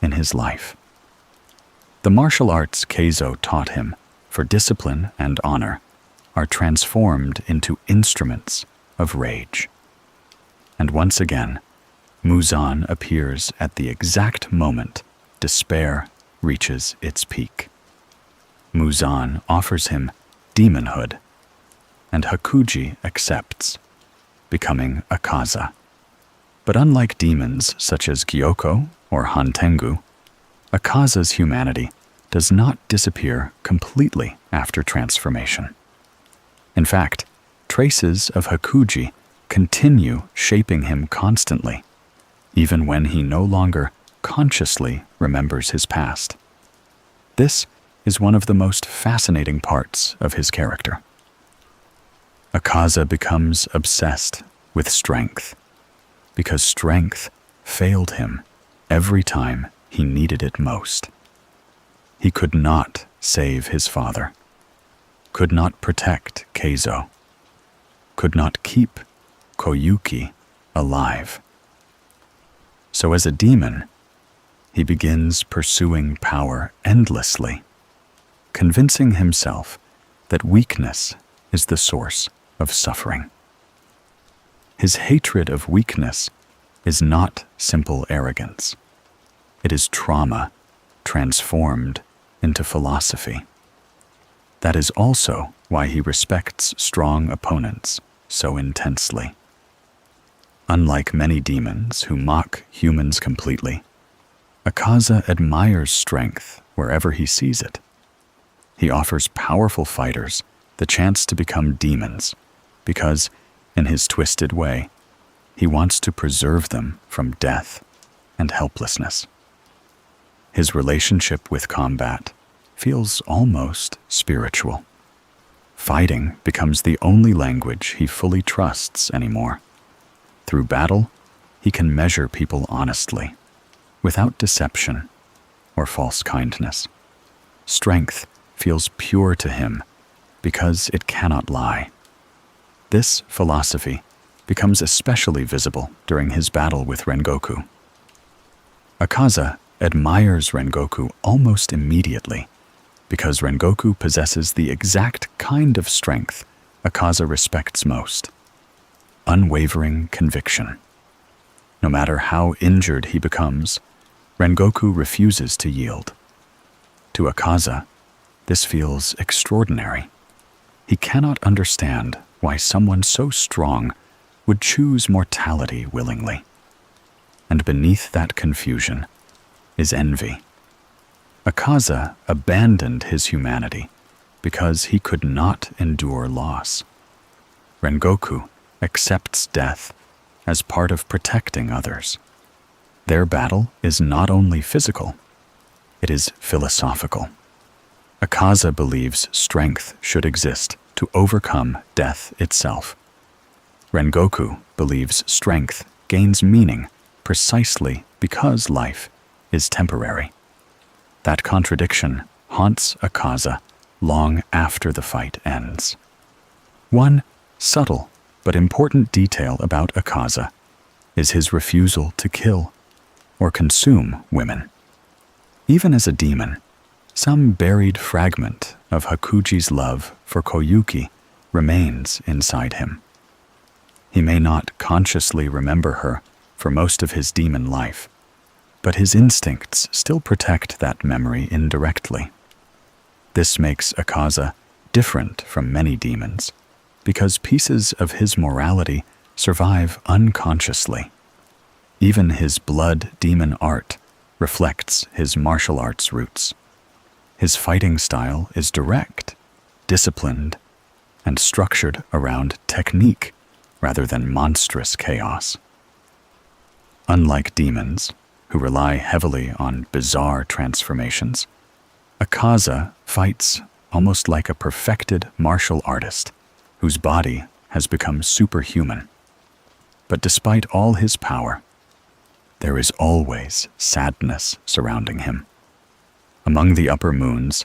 in his life. The martial arts Keizo taught him for discipline and honor are transformed into instruments of rage. And once again, Muzan appears at the exact moment despair reaches its peak. Muzan offers him demonhood, and Hakuji accepts, becoming Akaza. But unlike demons such as Gyokko or Hantengu, Akaza's humanity does not disappear completely after transformation. In fact, traces of Hakuji continue shaping him constantly, even when he no longer consciously remembers his past. This is one of the most fascinating parts of his character. Akaza becomes obsessed with strength, because strength failed him every time he needed it most. He could not save his father, could not protect Keizo, could not keep Koyuki alive. So as a demon, he begins pursuing power endlessly, convincing himself that weakness is the source of suffering. His hatred of weakness is not simple arrogance. It is trauma transformed into philosophy. That is also why he respects strong opponents so intensely. Unlike many demons who mock humans completely, Akaza admires strength wherever he sees it. He offers powerful fighters the chance to become demons because, in his twisted way, he wants to preserve them from death and helplessness. His relationship with combat feels almost spiritual. Fighting becomes the only language he fully trusts anymore. Through battle, he can measure people honestly, without deception or false kindness. Strength feels pure to him because it cannot lie. This philosophy becomes especially visible during his battle with Rengoku. Akaza admires Rengoku almost immediately because Rengoku possesses the exact kind of strength Akaza respects most: unwavering conviction. No matter how injured he becomes, Rengoku refuses to yield. To Akaza, this feels extraordinary. He cannot understand why someone so strong would choose mortality willingly. And beneath that confusion is envy. Akaza abandoned his humanity because he could not endure loss. Rengoku accepts death as part of protecting others. Their battle is not only physical, it is philosophical. Akaza believes strength should exist to overcome death itself. Rengoku believes strength gains meaning precisely because life is temporary. That contradiction haunts Akaza long after the fight ends. One subtle but important detail about Akaza is his refusal to kill or consume women. Even as a demon, some buried fragment of Hakuji's love for Koyuki remains inside him. He may not consciously remember her for most of his demon life, but his instincts still protect that memory indirectly. This makes Akaza different from many demons, because pieces of his morality survive unconsciously. Even his blood demon art reflects his martial arts roots. His fighting style is direct, disciplined, and structured around technique rather than monstrous chaos. Unlike demons, who rely heavily on bizarre transformations, Akaza fights almost like a perfected martial artist whose body has become superhuman. But despite all his power, there is always sadness surrounding him. Among the upper moons,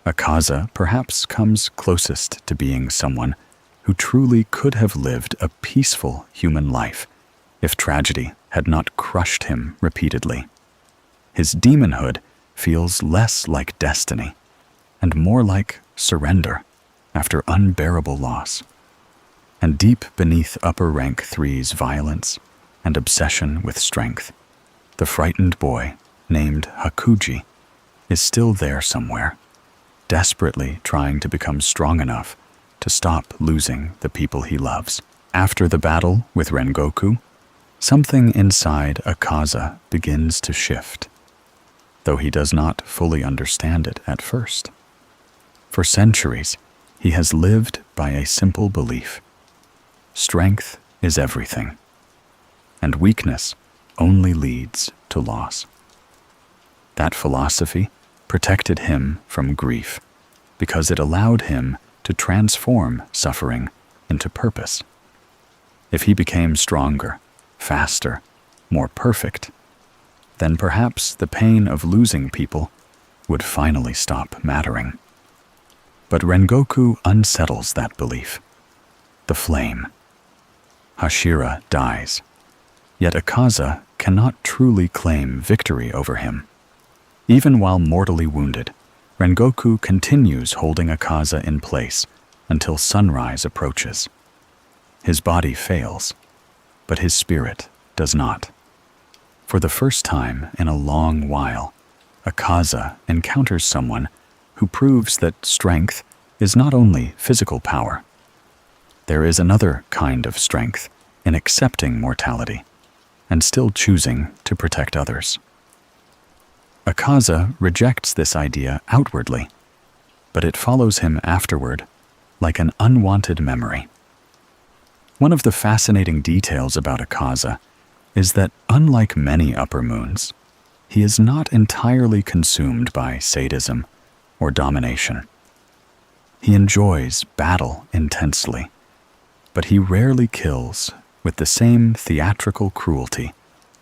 Akaza perhaps comes closest to being someone who truly could have lived a peaceful human life if tragedy had not crushed him repeatedly. His demonhood feels less like destiny and more like surrender after unbearable loss. And deep beneath upper rank 3's violence and obsession with strength, the frightened boy named Hakuji is still there somewhere, desperately trying to become strong enough to stop losing the people he loves. After the battle with Rengoku, something inside Akaza begins to shift, though he does not fully understand it at first. For centuries, he has lived by a simple belief: strength is everything, and weakness only leads to loss. That philosophy protected him from grief because it allowed him to transform suffering into purpose. If he became stronger, faster, more perfect, then perhaps the pain of losing people would finally stop mattering. But Rengoku unsettles that belief. The flame. Hashira dies, yet Akaza cannot truly claim victory over him. Even while mortally wounded, Rengoku continues holding Akaza in place until sunrise approaches. His body fails, but his spirit does not. For the first time in a long while, Akaza encounters someone who proves that strength is not only physical power. There is another kind of strength in accepting mortality and still choosing to protect others. Akaza rejects this idea outwardly, but it follows him afterward like an unwanted memory. One of the fascinating details about Akaza is that, unlike many upper moons, he is not entirely consumed by sadism or domination. He enjoys battle intensely, but he rarely kills with the same theatrical cruelty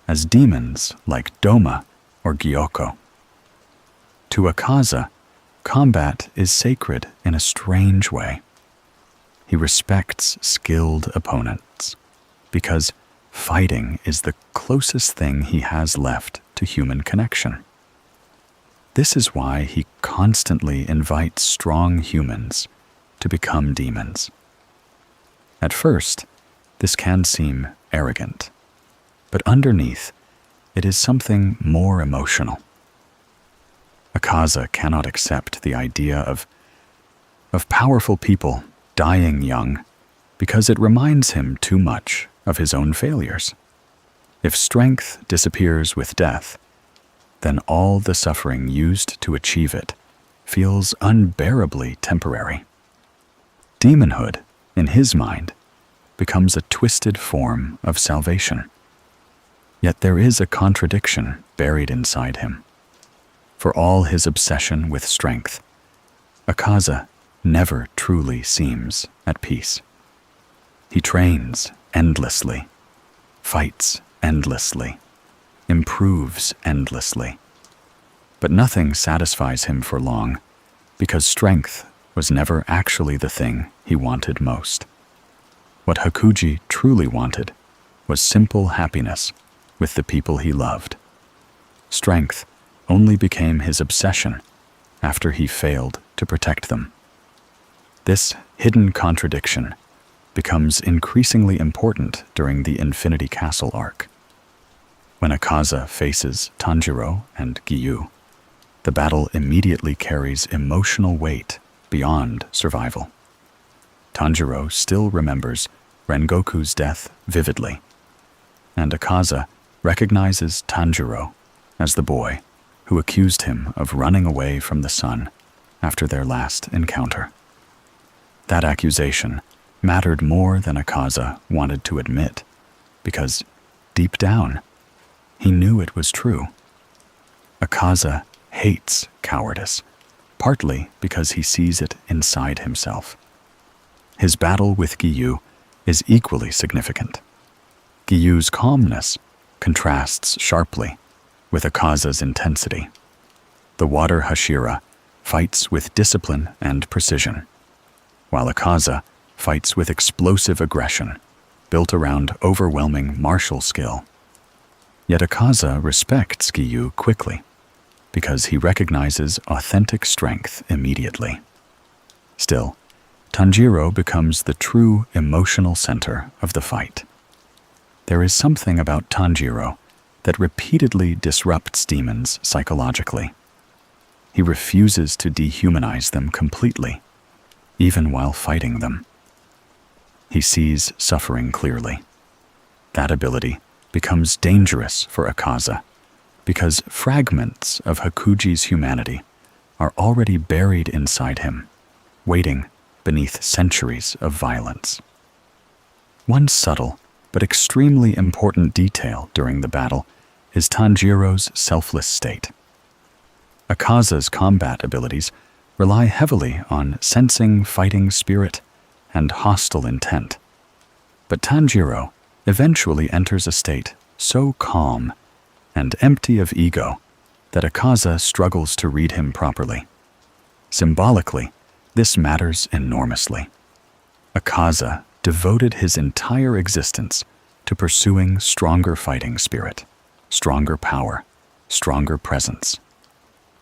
as demons like Doma or Gyokko. To Akaza, combat is sacred in a strange way. He respects skilled opponents because fighting is the closest thing he has left to human connection. This is why he constantly invites strong humans to become demons. At first, this can seem arrogant, but underneath, it is something more emotional. Akaza cannot accept the idea of powerful people dying young because it reminds him too much of his own failures. If strength disappears with death, then all the suffering used to achieve it feels unbearably temporary. Demonhood, in his mind, becomes a twisted form of salvation. Yet there is a contradiction buried inside him. For all his obsession with strength, Akaza never truly seems at peace. He trains endlessly, fights endlessly, improves endlessly. But nothing satisfies him for long, because strength was never actually the thing he wanted most. What Hakuji truly wanted was simple happiness with the people he loved. Strength only became his obsession after he failed to protect them. This hidden contradiction becomes increasingly important during the Infinity Castle arc. When Akaza faces Tanjiro and Giyu, the battle immediately carries emotional weight beyond survival. Tanjiro still remembers Rengoku's death vividly, and Akaza recognizes Tanjiro as the boy who accused him of running away from the sun after their last encounter. That accusation mattered more than Akaza wanted to admit, because deep down, he knew it was true. Akaza hates cowardice, partly because he sees it inside himself. His battle with Gyu is equally significant. Gyu's calmness contrasts sharply with Akaza's intensity. The water Hashira fights with discipline and precision, while Akaza fights with explosive aggression built around overwhelming martial skill. Yet Akaza respects Gyu quickly because he recognizes authentic strength immediately. Still, Tanjiro becomes the true emotional center of the fight. There is something about Tanjiro that repeatedly disrupts demons psychologically. He refuses to dehumanize them completely, even while fighting them. He sees suffering clearly. That ability becomes dangerous for Akaza because fragments of Hakuji's humanity are already buried inside him, waiting beneath centuries of violence. One subtle but extremely important detail during the battle is Tanjiro's selfless state. Akaza's combat abilities rely heavily on sensing fighting spirit and hostile intent. But Tanjiro eventually enters a state so calm and empty of ego that Akaza struggles to read him properly. Symbolically, this matters enormously. Akaza devoted his entire existence to pursuing stronger fighting spirit, stronger power, stronger presence.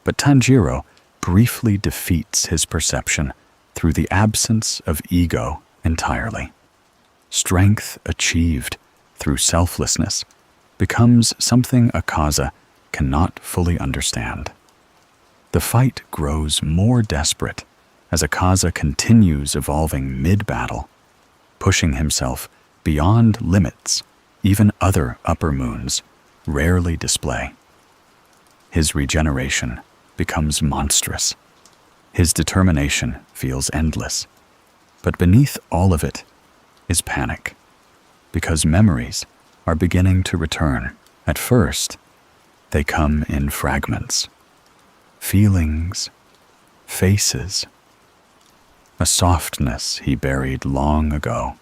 But Tanjiro briefly defeats his perception through the absence of ego entirely. Strength achieved through selflessness becomes something Akaza cannot fully understand. The fight grows more desperate as Akaza continues evolving mid-battle, pushing himself beyond limits even other upper moons rarely display. His regeneration becomes monstrous. His determination feels endless. But beneath all of it is panic, because memories are beginning to return. At first, they come in fragments. Feelings, faces, a softness he buried long ago.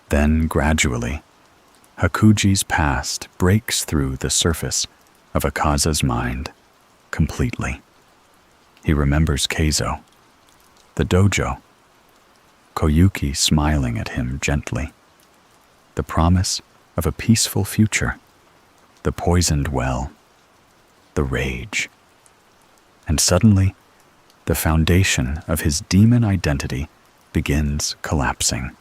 Then, gradually, Hakuji's past breaks through the surface of Akaza's mind completely. He remembers Keizo, the dojo, Koyuki smiling at him gently, the promise of a peaceful future, the poisoned well, the rage. And suddenly, the foundation of his demon identity begins collapsing.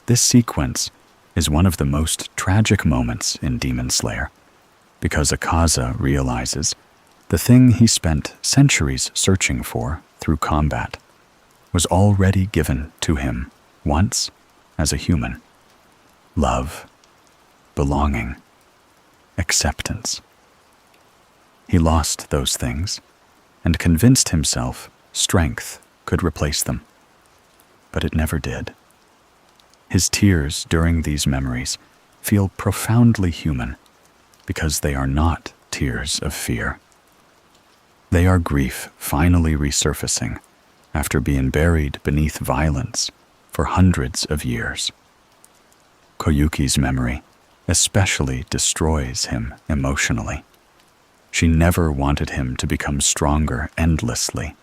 This sequence is one of the most tragic moments in Demon Slayer, because Akaza realizes the thing he spent centuries searching for through combat was already given to him once as a human. Love, belonging, acceptance. He lost those things and convinced himself strength could replace them, but it never did. His tears during these memories feel profoundly human because they are not tears of fear. They are grief finally resurfacing after being buried beneath violence for hundreds of years. Koyuki's memory especially destroys him emotionally. She never wanted him to become stronger endlessly.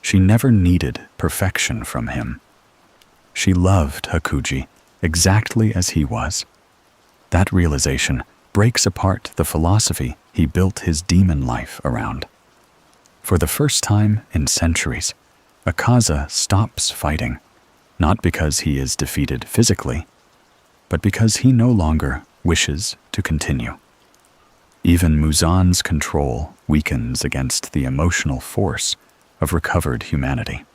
She never needed perfection from him. She loved Hakuji exactly as he was. That realization breaks apart the philosophy he built his demon life around. For the first time in centuries, Akaza stops fighting, not because he is defeated physically, but because he no longer wishes to continue. Even Muzan's control weakens against the emotional force of recovered humanity.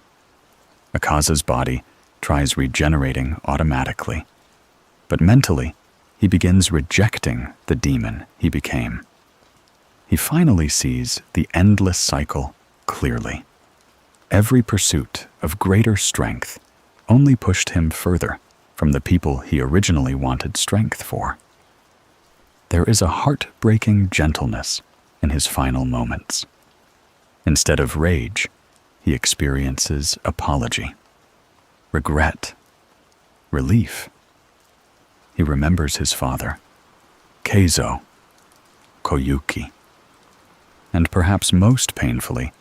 Akaza's body tries regenerating automatically, but mentally, he begins rejecting the demon he became. He finally sees the endless cycle clearly. Every pursuit of greater strength only pushed him further from the people he originally wanted strength for. There is a heartbreaking gentleness in his final moments. Instead of rage, he experiences apology, regret, relief. He remembers his father, Keizo, Koyuki. And perhaps most painfully,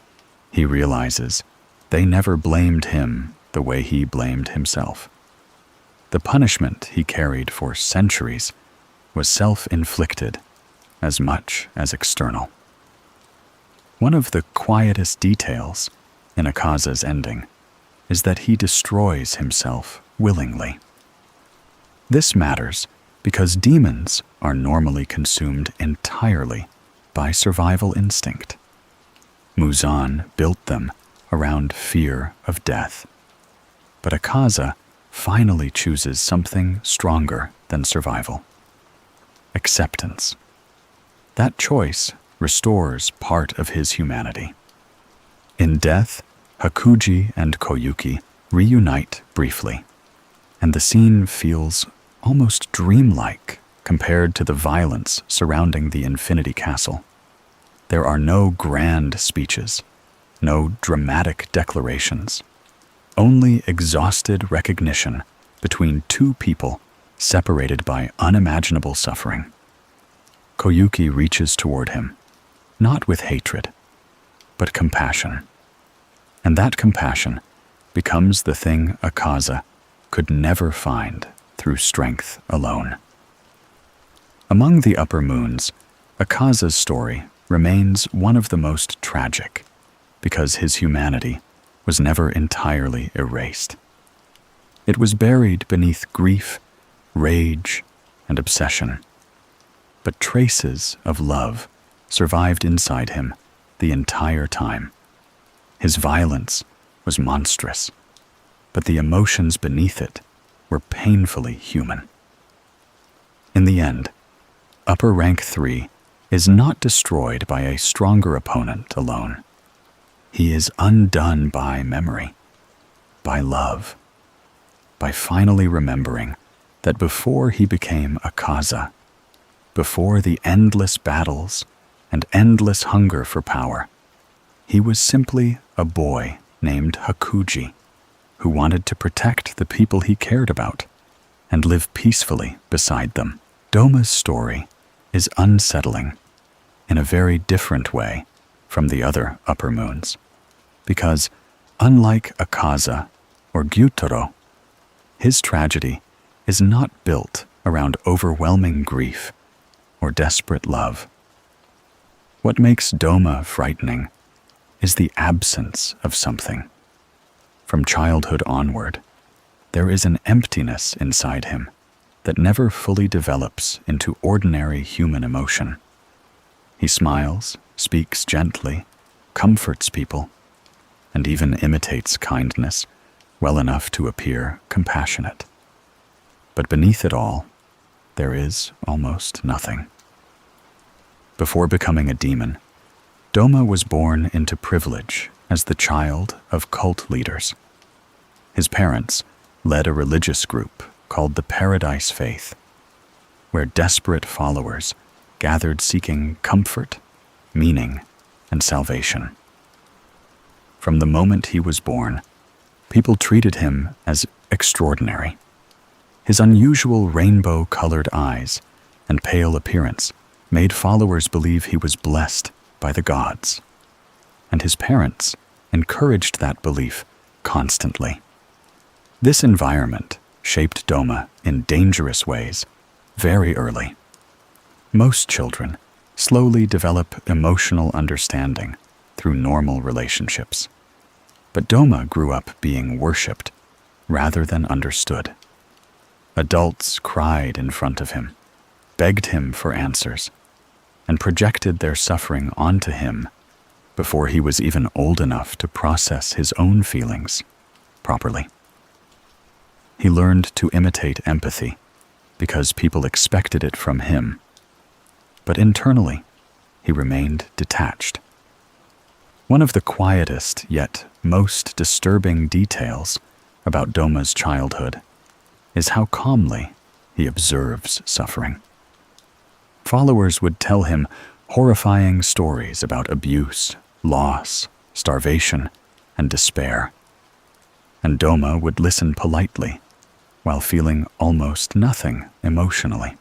he realizes they never blamed him the way he blamed himself. The punishment he carried for centuries was self-inflicted as much as external. One of the quietest details in Akaza's ending is that he destroys himself willingly. This matters because demons are normally consumed entirely by survival instinct. Muzan built them around fear of death. But Akaza finally chooses something stronger than survival: acceptance. That choice restores part of his humanity. In death, Hakuji and Koyuki reunite briefly, and the scene feels almost dreamlike compared to the violence surrounding the Infinity Castle. There are no grand speeches, no dramatic declarations, only exhausted recognition between two people separated by unimaginable suffering. Koyuki reaches toward him, not with hatred, but compassion. And that compassion becomes the thing Akaza could never find through strength alone. Among the upper moons, Akaza's story remains one of the most tragic because his humanity was never entirely erased. It was buried beneath grief, rage, and obsession. But traces of love survived inside him the entire time. His violence was monstrous, but the emotions beneath it were painfully human. In the end, Upper Rank 3 is not destroyed by a stronger opponent alone. He is undone by memory, by love, by finally remembering that before he became Akaza, before the endless battles and endless hunger for power, he was simply a boy named Hakuji who wanted to protect the people he cared about and live peacefully beside them. Doma's story is unsettling in a very different way from the other upper moons, because unlike Akaza or Gyutaro, his tragedy is not built around overwhelming grief or desperate love. What makes Doma frightening is the absence of something. From childhood onward, there is an emptiness inside him that never fully develops into ordinary human emotion. He smiles, speaks gently, comforts people, and even imitates kindness well enough to appear compassionate. But beneath it all, there is almost nothing. Before becoming a demon, Doma was born into privilege as the child of cult leaders. His parents led a religious group called the Paradise Faith, where desperate followers gathered seeking comfort, meaning, and salvation. From the moment he was born, people treated him as extraordinary. His unusual rainbow-colored eyes and pale appearance made followers believe he was blessed by the gods, and his parents encouraged that belief constantly. This environment shaped Doma in dangerous ways very early. Most children slowly develop emotional understanding through normal relationships, but Doma grew up being worshipped rather than understood. Adults cried in front of him, begged him for answers, and projected their suffering onto him before he was even old enough to process his own feelings properly. He learned to imitate empathy because people expected it from him, but internally, he remained detached. One of the quietest yet most disturbing details about Doma's childhood is how calmly he observes suffering. Followers would tell him horrifying stories about abuse, loss, starvation, and despair. And Doma would listen politely while feeling almost nothing emotionally.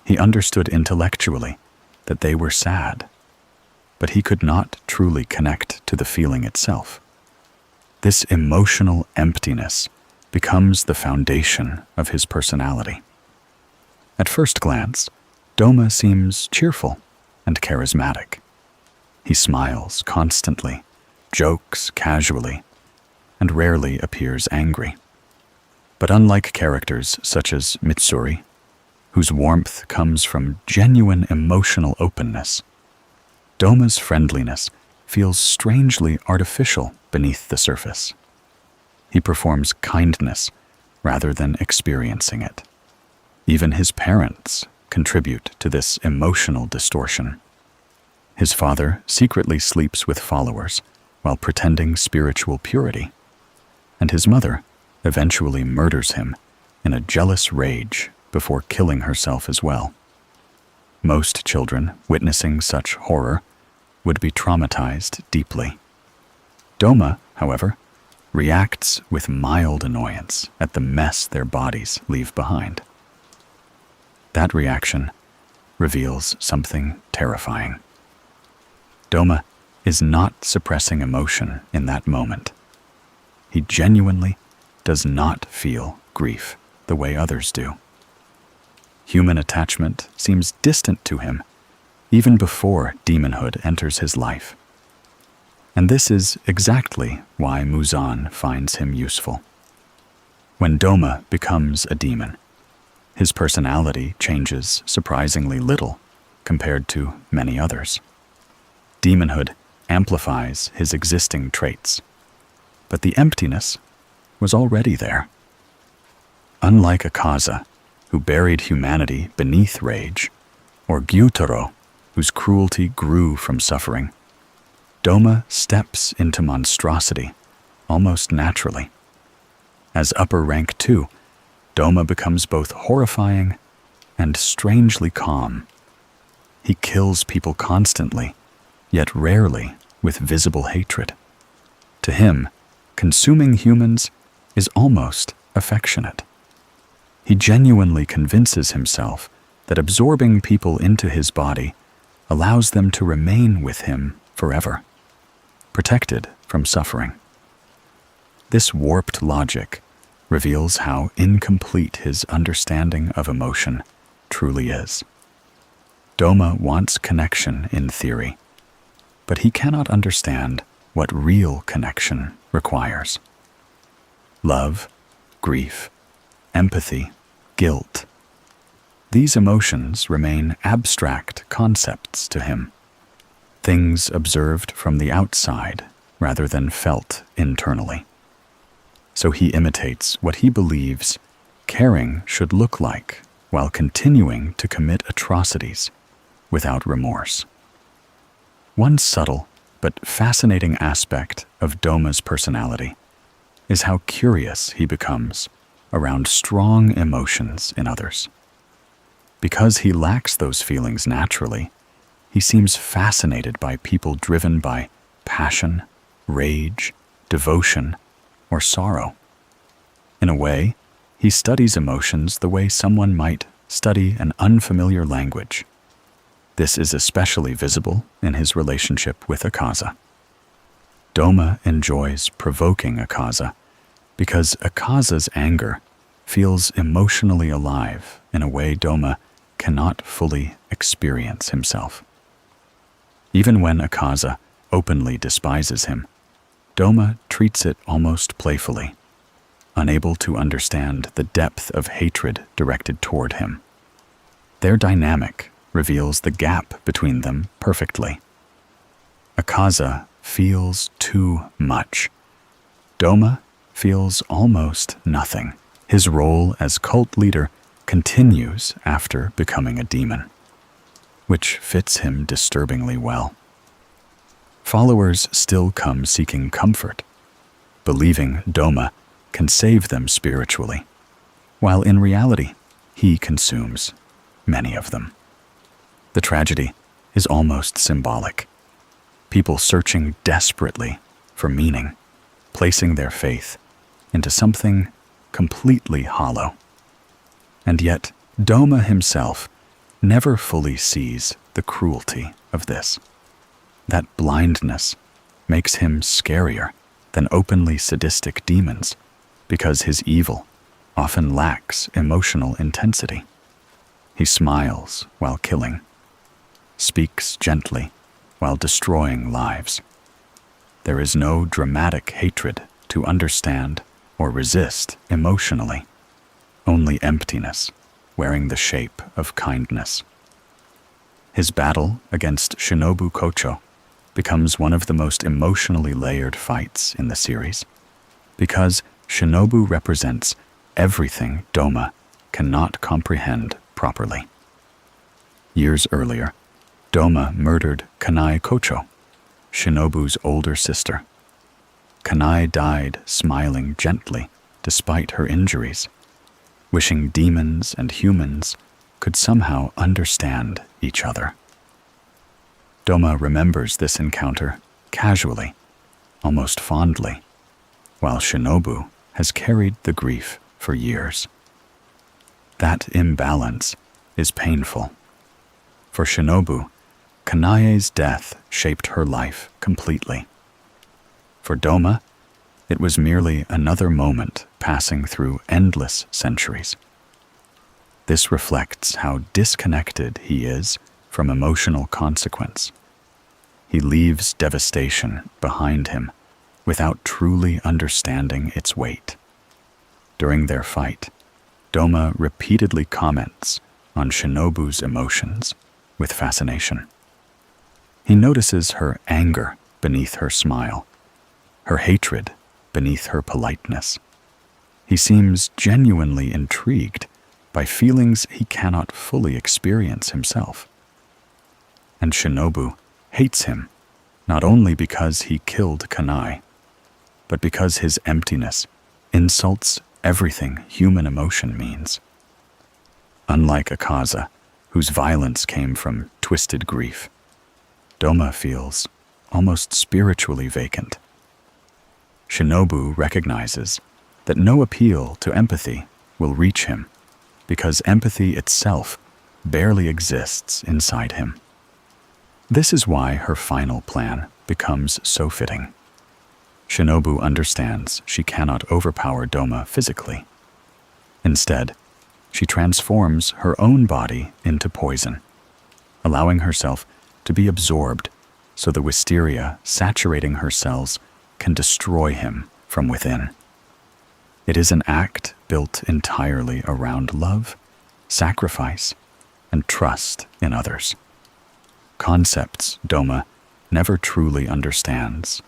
He understood intellectually that they were sad, but he could not truly connect to the feeling itself. This emotional emptiness becomes the foundation of his personality. At first glance, Doma seems cheerful and charismatic. He smiles constantly, jokes casually, and rarely appears angry. But unlike characters such as Mitsuri, whose warmth comes from genuine emotional openness, Doma's friendliness feels strangely artificial beneath the surface. He performs kindness rather than experiencing it. Even his parents contribute to this emotional distortion. His father secretly sleeps with followers while pretending spiritual purity, and his mother eventually murders him in a jealous rage before killing herself as well. Most children witnessing such horror would be traumatized deeply. Doma, however, reacts with mild annoyance at the mess their bodies leave behind. That reaction reveals something terrifying. Doma is not suppressing emotion in that moment. He genuinely does not feel grief the way others do. Human attachment seems distant to him even before demonhood enters his life. And this is exactly why Muzan finds him useful. When Doma becomes a demon, his personality changes surprisingly little compared to many others. Demonhood amplifies his existing traits, but the emptiness was already there. Unlike Akaza, who buried humanity beneath rage, or Gyutaro, whose cruelty grew from suffering, Doma steps into monstrosity almost naturally. As upper rank 2, Doma becomes both horrifying and strangely calm. He kills people constantly, yet rarely with visible hatred. To him, consuming humans is almost affectionate. He genuinely convinces himself that absorbing people into his body allows them to remain with him forever, protected from suffering. This warped logic reveals how incomplete his understanding of emotion truly is. Doma wants connection in theory, but he cannot understand what real connection requires. Love, grief, empathy, guilt. These emotions remain abstract concepts to him, things observed from the outside rather than felt internally. So he imitates what he believes caring should look like while continuing to commit atrocities without remorse. One subtle but fascinating aspect of Doma's personality is how curious he becomes around strong emotions in others. Because he lacks those feelings naturally, he seems fascinated by people driven by passion, rage, devotion, or sorrow. In a way, he studies emotions the way someone might study an unfamiliar language. This is especially visible in his relationship with Akaza. Doma enjoys provoking Akaza because Akaza's anger feels emotionally alive in a way Doma cannot fully experience himself. Even when Akaza openly despises him, Doma treats it almost playfully, unable to understand the depth of hatred directed toward him. Their dynamic reveals the gap between them perfectly. Akaza feels too much. Doma feels almost nothing. His role as cult leader continues after becoming a demon, which fits him disturbingly well. Followers still come seeking comfort, believing Doma can save them spiritually, while in reality, he consumes many of them. The tragedy is almost symbolic. People searching desperately for meaning, placing their faith into something completely hollow. And yet, Doma himself never fully sees the cruelty of this. That blindness makes him scarier than openly sadistic demons, because his evil often lacks emotional intensity. He smiles while killing, speaks gently while destroying lives. There is no dramatic hatred to understand or resist emotionally, only emptiness wearing the shape of kindness. His battle against Shinobu Kocho becomes one of the most emotionally layered fights in the series, because Shinobu represents everything Doma cannot comprehend properly. Years earlier, Doma murdered Kanai Kocho, Shinobu's older sister. Kanai died smiling gently despite her injuries, wishing demons and humans could somehow understand each other. Doma remembers this encounter casually, almost fondly, while Shinobu has carried the grief for years. That imbalance is painful. For Shinobu, Kanae's death shaped her life completely. For Doma, it was merely another moment passing through endless centuries. This reflects how disconnected he is from emotional consequence. He leaves devastation behind him without truly understanding its weight. During their fight, Doma repeatedly comments on Shinobu's emotions with fascination. He notices her anger beneath her smile, her hatred beneath her politeness. He seems genuinely intrigued by feelings he cannot fully experience himself. And Shinobu hates him not only because he killed Kanai, but because his emptiness insults everything human emotion means. Unlike Akaza, whose violence came from twisted grief, Doma feels almost spiritually vacant. Shinobu recognizes that no appeal to empathy will reach him, because empathy itself barely exists inside him. This is why her final plan becomes so fitting. Shinobu understands she cannot overpower Doma physically. Instead, she transforms her own body into poison, allowing herself to be absorbed so the wisteria saturating her cells can destroy him from within. It is an act built entirely around love, sacrifice, and trust in others. Concepts Doma never truly understands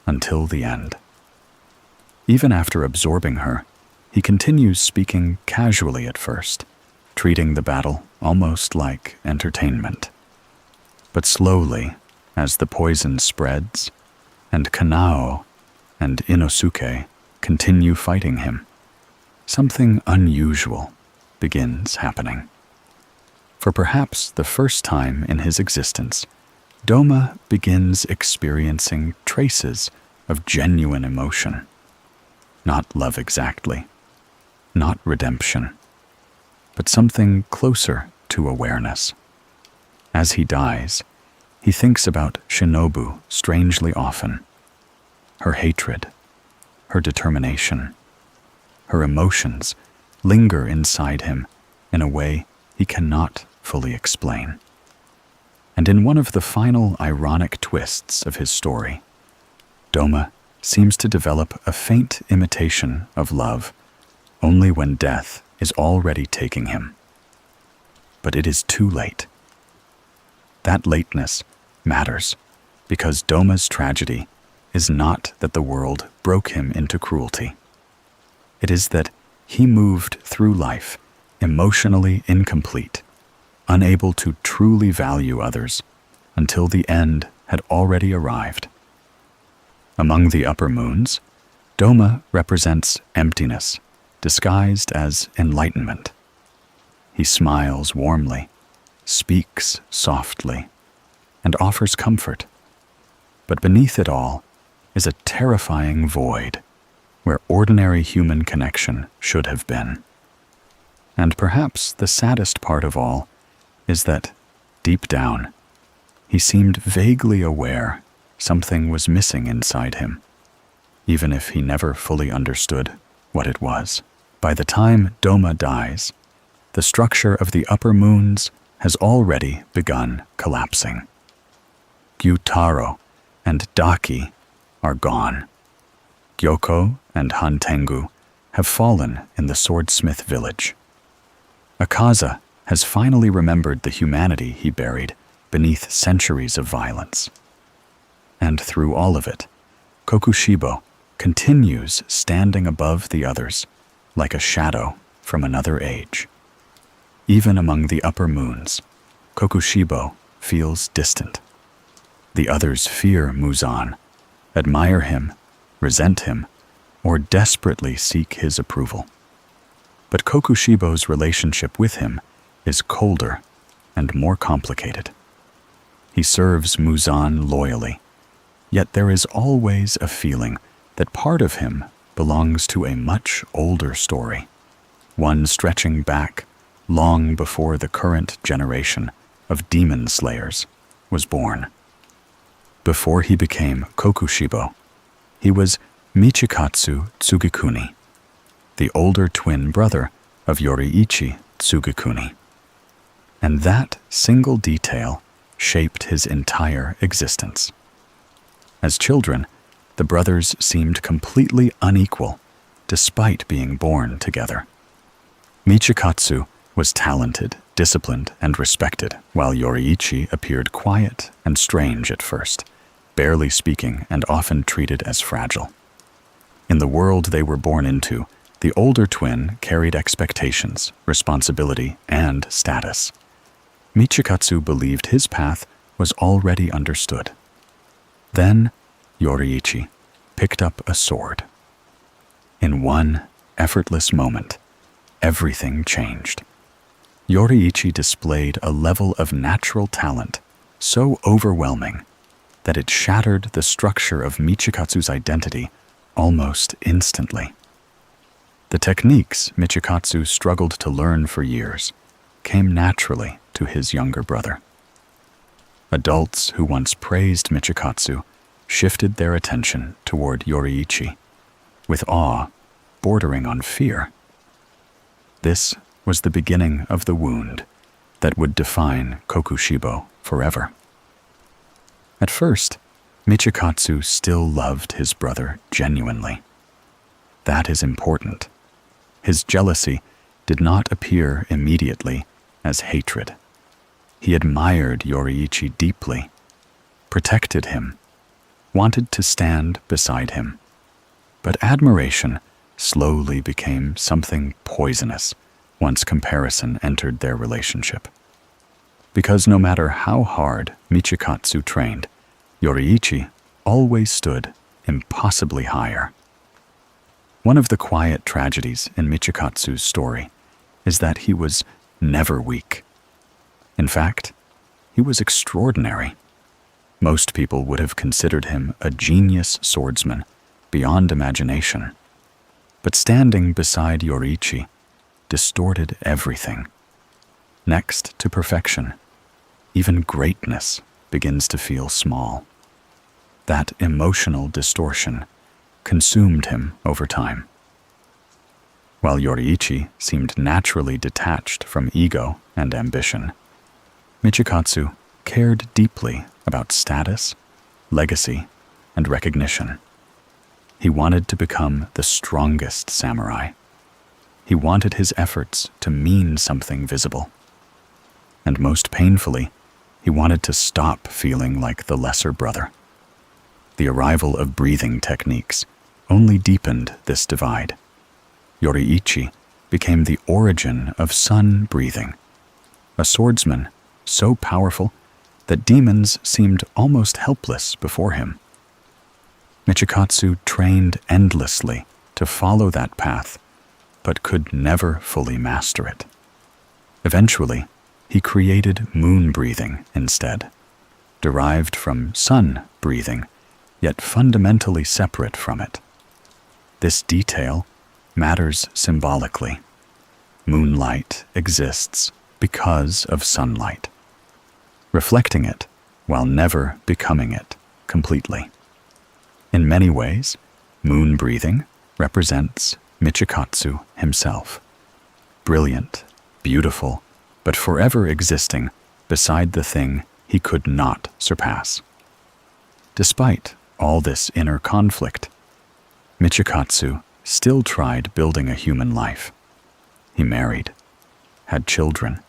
until the end. Even after absorbing her, he continues speaking casually at first, treating the battle almost like entertainment. But slowly, as the poison spreads, and Kanao and Inosuke continue fighting him, something unusual begins happening. For perhaps the first time in his existence, Doma begins experiencing traces of genuine emotion. Not love exactly, not redemption, but something closer to awareness. As he dies, he thinks about Shinobu strangely often. Her hatred, her determination, her emotions linger inside him in a way he cannot fully explain. And in one of the final ironic twists of his story, Doma seems to develop a faint imitation of love only when death is already taking him. But it is too late. That lateness matters because Doma's tragedy is not that the world broke him into cruelty. It is that he moved through life emotionally incomplete, unable to truly value others until the end had already arrived. Among the upper moons, Doma represents emptiness, disguised as enlightenment. He smiles warmly, speaks softly, and offers comfort. But beneath it all is a terrifying void where ordinary human connection should have been. And perhaps the saddest part of all is that, deep down, he seemed vaguely aware something was missing inside him, even if he never fully understood what it was. By the time Doma dies, the structure of the upper moons has already begun collapsing. Gyutaro and Daki are gone. Gyokko and Hantengu have fallen in the swordsmith village. Akaza has finally remembered the humanity he buried beneath centuries of violence. And through all of it, Kokushibo continues standing above the others like a shadow from another age. Even among the upper moons, Kokushibo feels distant. The others fear Muzan, admire him, resent him, or desperately seek his approval. But Kokushibo's relationship with him is colder and more complicated. He serves Muzan loyally, yet there is always a feeling that part of him belongs to a much older story, one stretching back long before the current generation of demon slayers was born. Before he became Kokushibo, he was Michikatsu Tsugikuni, the older twin brother of Yoriichi Tsugikuni. And that single detail shaped his entire existence. As children, the brothers seemed completely unequal, despite being born together. Michikatsu was talented, disciplined, and respected, while Yoriichi appeared quiet and strange at first, barely speaking and often treated as fragile. In the world they were born into, the older twin carried expectations, responsibility, and status. Michikatsu believed his path was already understood. Then, Yoriichi picked up a sword. In one effortless moment, everything changed. Yoriichi displayed a level of natural talent so overwhelming that it shattered the structure of Michikatsu's identity almost instantly. The techniques Michikatsu struggled to learn for years came naturally to his younger brother. Adults who once praised Michikatsu shifted their attention toward Yoriichi, with awe bordering on fear. This was the beginning of the wound that would define Kokushibo forever. At first, Michikatsu still loved his brother genuinely. That is important. His jealousy did not appear immediately as hatred. He admired Yoriichi deeply, protected him, wanted to stand beside him. But admiration slowly became something poisonous once comparison entered their relationship. Because no matter how hard Michikatsu trained, Yoriichi always stood impossibly higher. One of the quiet tragedies in Michikatsu's story is that he was never weak. In fact, he was extraordinary. Most people would have considered him a genius swordsman beyond imagination. But standing beside Yoriichi distorted everything. Next to perfection, even greatness begins to feel small. That emotional distortion consumed him over time. While Yoriichi seemed naturally detached from ego and ambition, Michikatsu cared deeply about status, legacy, and recognition. He wanted to become the strongest samurai. He wanted his efforts to mean something visible. And most painfully, he wanted to stop feeling like the lesser brother. The arrival of breathing techniques only deepened this divide. Yoriichi became the origin of sun breathing, a swordsman so powerful that demons seemed almost helpless before him. Michikatsu trained endlessly to follow that path, but could never fully master it. Eventually, he created moon breathing instead, derived from sun breathing, yet fundamentally separate from it. This detail matters symbolically. Moonlight exists because of sunlight, reflecting it while never becoming it completely. In many ways, moon breathing represents Michikatsu himself. Brilliant, beautiful, but forever existing beside the thing he could not surpass. Despite all this inner conflict, Michikatsu still tried building a human life. He married, had children,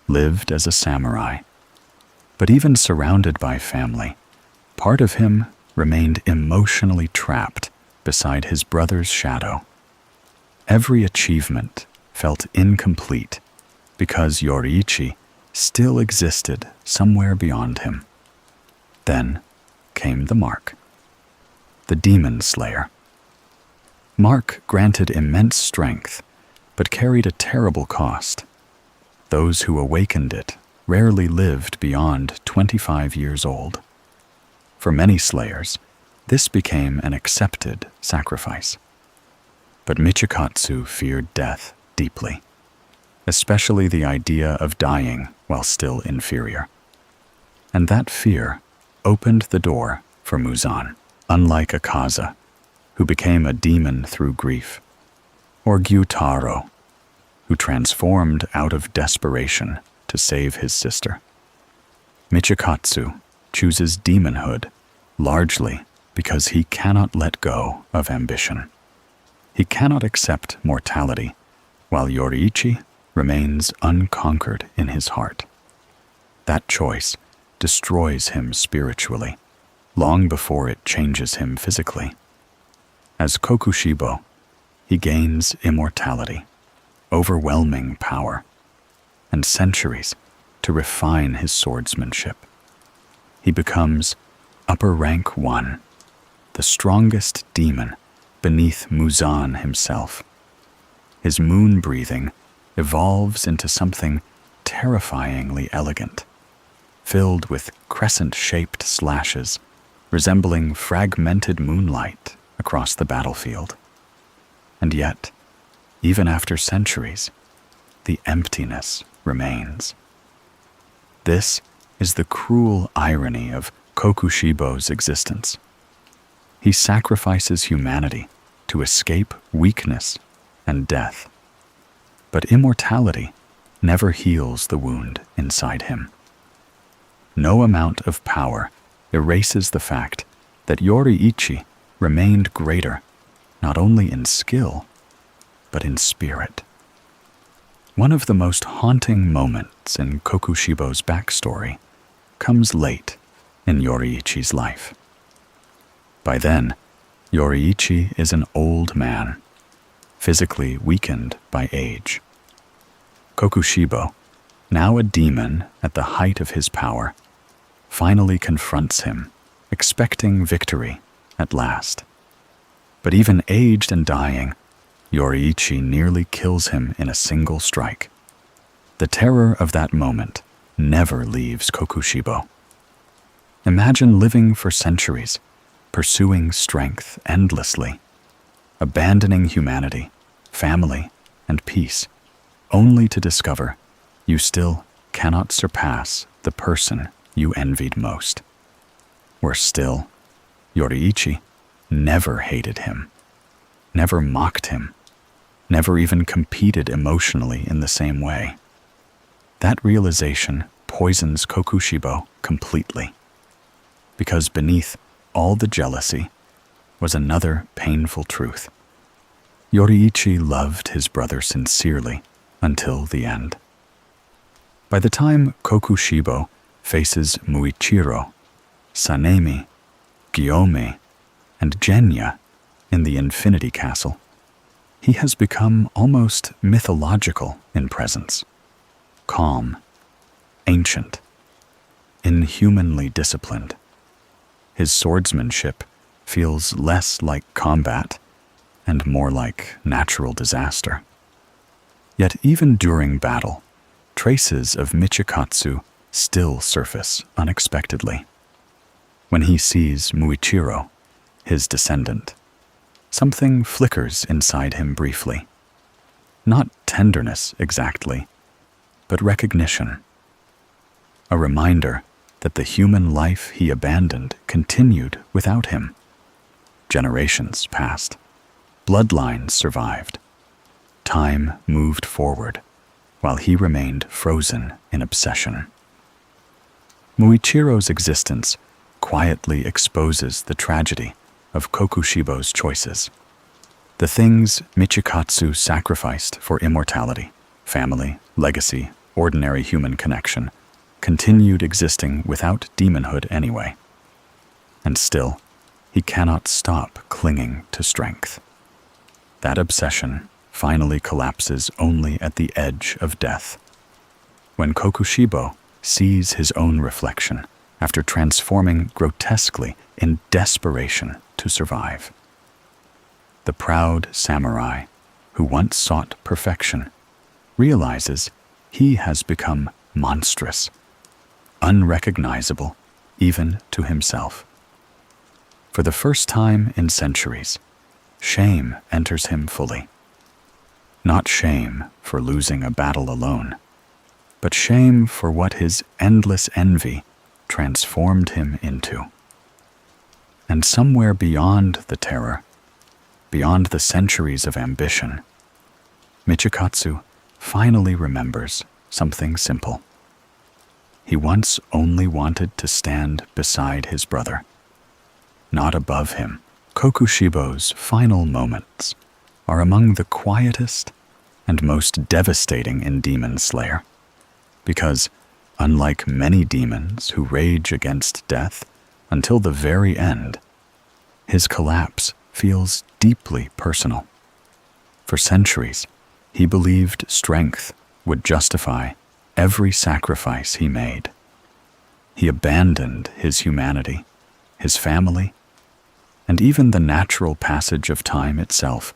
lived as a samurai. But even surrounded by family, part of him remained emotionally trapped beside his brother's shadow. Every achievement felt incomplete because Yoriichi still existed somewhere beyond him. Then came the mark, the demon slayer. Mark granted immense strength, but carried a terrible cost. Those who awakened it rarely lived beyond 25 years old. For many slayers, this became an accepted sacrifice. But Michikatsu feared death deeply, especially the idea of dying while still inferior. And that fear opened the door for Muzan, unlike Akaza, who became a demon through grief, or Gyutaro, who transformed out of desperation to save his sister. Michikatsu chooses demonhood largely because he cannot let go of ambition. He cannot accept mortality, while Yoriichi remains unconquered in his heart. That choice destroys him spiritually, long before it changes him physically. As Kokushibo, he gains immortality, overwhelming power, and centuries to refine his swordsmanship. He becomes Upper Rank 1, the strongest demon beneath Muzan himself. His moon breathing evolves into something terrifyingly elegant, filled with crescent-shaped slashes resembling fragmented moonlight across the battlefield. And yet, even after centuries, the emptiness remains. This is the cruel irony of Kokushibo's existence. He sacrifices humanity to escape weakness and death. But immortality never heals the wound inside him. No amount of power erases the fact that Yoriichi remained greater not only in skill, but in spirit. One of the most haunting moments in Kokushibo's backstory comes late in Yoriichi's life. By then, Yoriichi is an old man, physically weakened by age. Kokushibo, now a demon at the height of his power, finally confronts him, expecting victory at last. But even aged and dying, Yoriichi nearly kills him in a single strike. The terror of that moment never leaves Kokushibo. Imagine living for centuries, pursuing strength endlessly, abandoning humanity, family, and peace, only to discover you still cannot surpass the person you envied most. Worse still, Yoriichi never hated him, never mocked him, never even competed emotionally in the same way. That realization poisons Kokushibo completely, because beneath all the jealousy was another painful truth. Yoriichi loved his brother sincerely until the end. By the time Kokushibo faces Muichiro, Sanemi, Gyome, and Genya in the Infinity Castle, he has become almost mythological in presence. Calm, ancient, inhumanly disciplined. His swordsmanship feels less like combat and more like natural disaster. Yet even during battle, traces of Michikatsu still surface unexpectedly. When he sees Muichiro, his descendant, something flickers inside him briefly. Not tenderness exactly, but recognition. A reminder that the human life he abandoned continued without him. Generations passed. Bloodlines survived. Time moved forward, while he remained frozen in obsession. Muichiro's existence quietly exposes the tragedy of Kokushibo's choices. The things Michikatsu sacrificed for immortality, family, legacy, ordinary human connection, continued existing without demonhood anyway. And still, he cannot stop clinging to strength. That obsession finally collapses only at the edge of death. When Kokushibo sees his own reflection after transforming grotesquely in desperation to survive. The proud samurai, who once sought perfection, realizes he has become monstrous, unrecognizable even to himself. For the first time in centuries, shame enters him fully. Not shame for losing a battle alone, but shame for what his endless envy transformed him into. And somewhere beyond the terror, beyond the centuries of ambition, Michikatsu finally remembers something simple. He once only wanted to stand beside his brother, not above him. Kokushibo's final moments are among the quietest and most devastating in Demon Slayer, because, unlike many demons who rage against death until the very end, his collapse feels deeply personal. For centuries, he believed strength would justify every sacrifice he made. He abandoned his humanity, his family, and even the natural passage of time itself,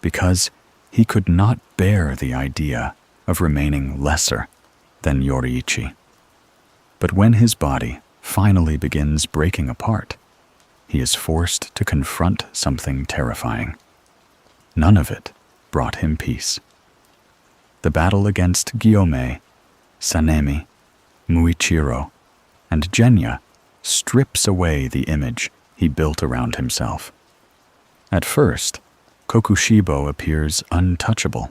because he could not bear the idea of remaining lesser than Yoriichi. But when his body finally begins breaking apart, he is forced to confront something terrifying. None of it brought him peace. The battle against Gyomei, Sanemi, Muichiro, and Genya strips away the image he built around himself. At first, Kokushibo appears untouchable,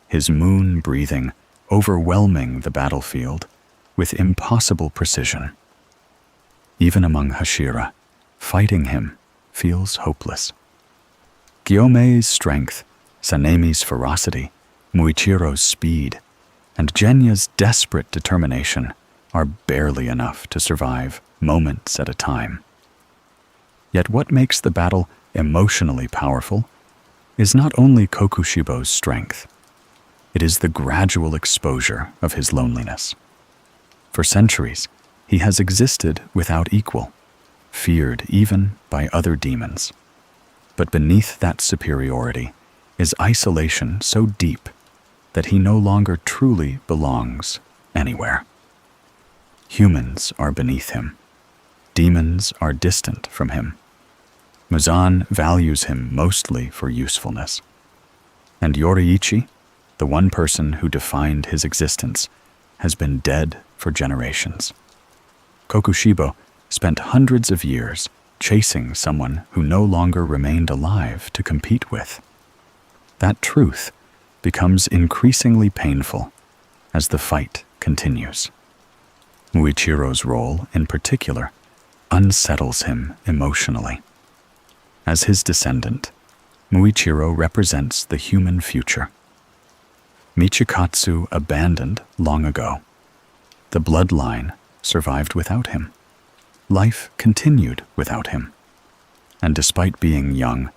his moon breathing overwhelming the battlefield with impossible precision. Even among Hashira, fighting him feels hopeless. Gyomei's strength, Sanemi's ferocity, Muichiro's speed, and Genya's desperate determination are barely enough to survive moments at a time. Yet what makes the battle emotionally powerful is not only Kokushibo's strength, it is the gradual exposure of his loneliness. For centuries, he has existed without equal, feared even by other demons. But beneath that superiority is isolation so deep that he no longer truly belongs anywhere. Humans are beneath him. Demons are distant from him. Muzan values him mostly for usefulness. And Yoriichi, the one person who defined his existence, has been dead for generations. Kokushibo spent hundreds of years chasing someone who no longer remained alive to compete with. That truth becomes increasingly painful as the fight continues. Muichiro's role, in particular, unsettles him emotionally. As his descendant, Muichiro represents the human future. Michikatsu abandoned long ago. The bloodline survived without him. Life continued without him. And despite being young,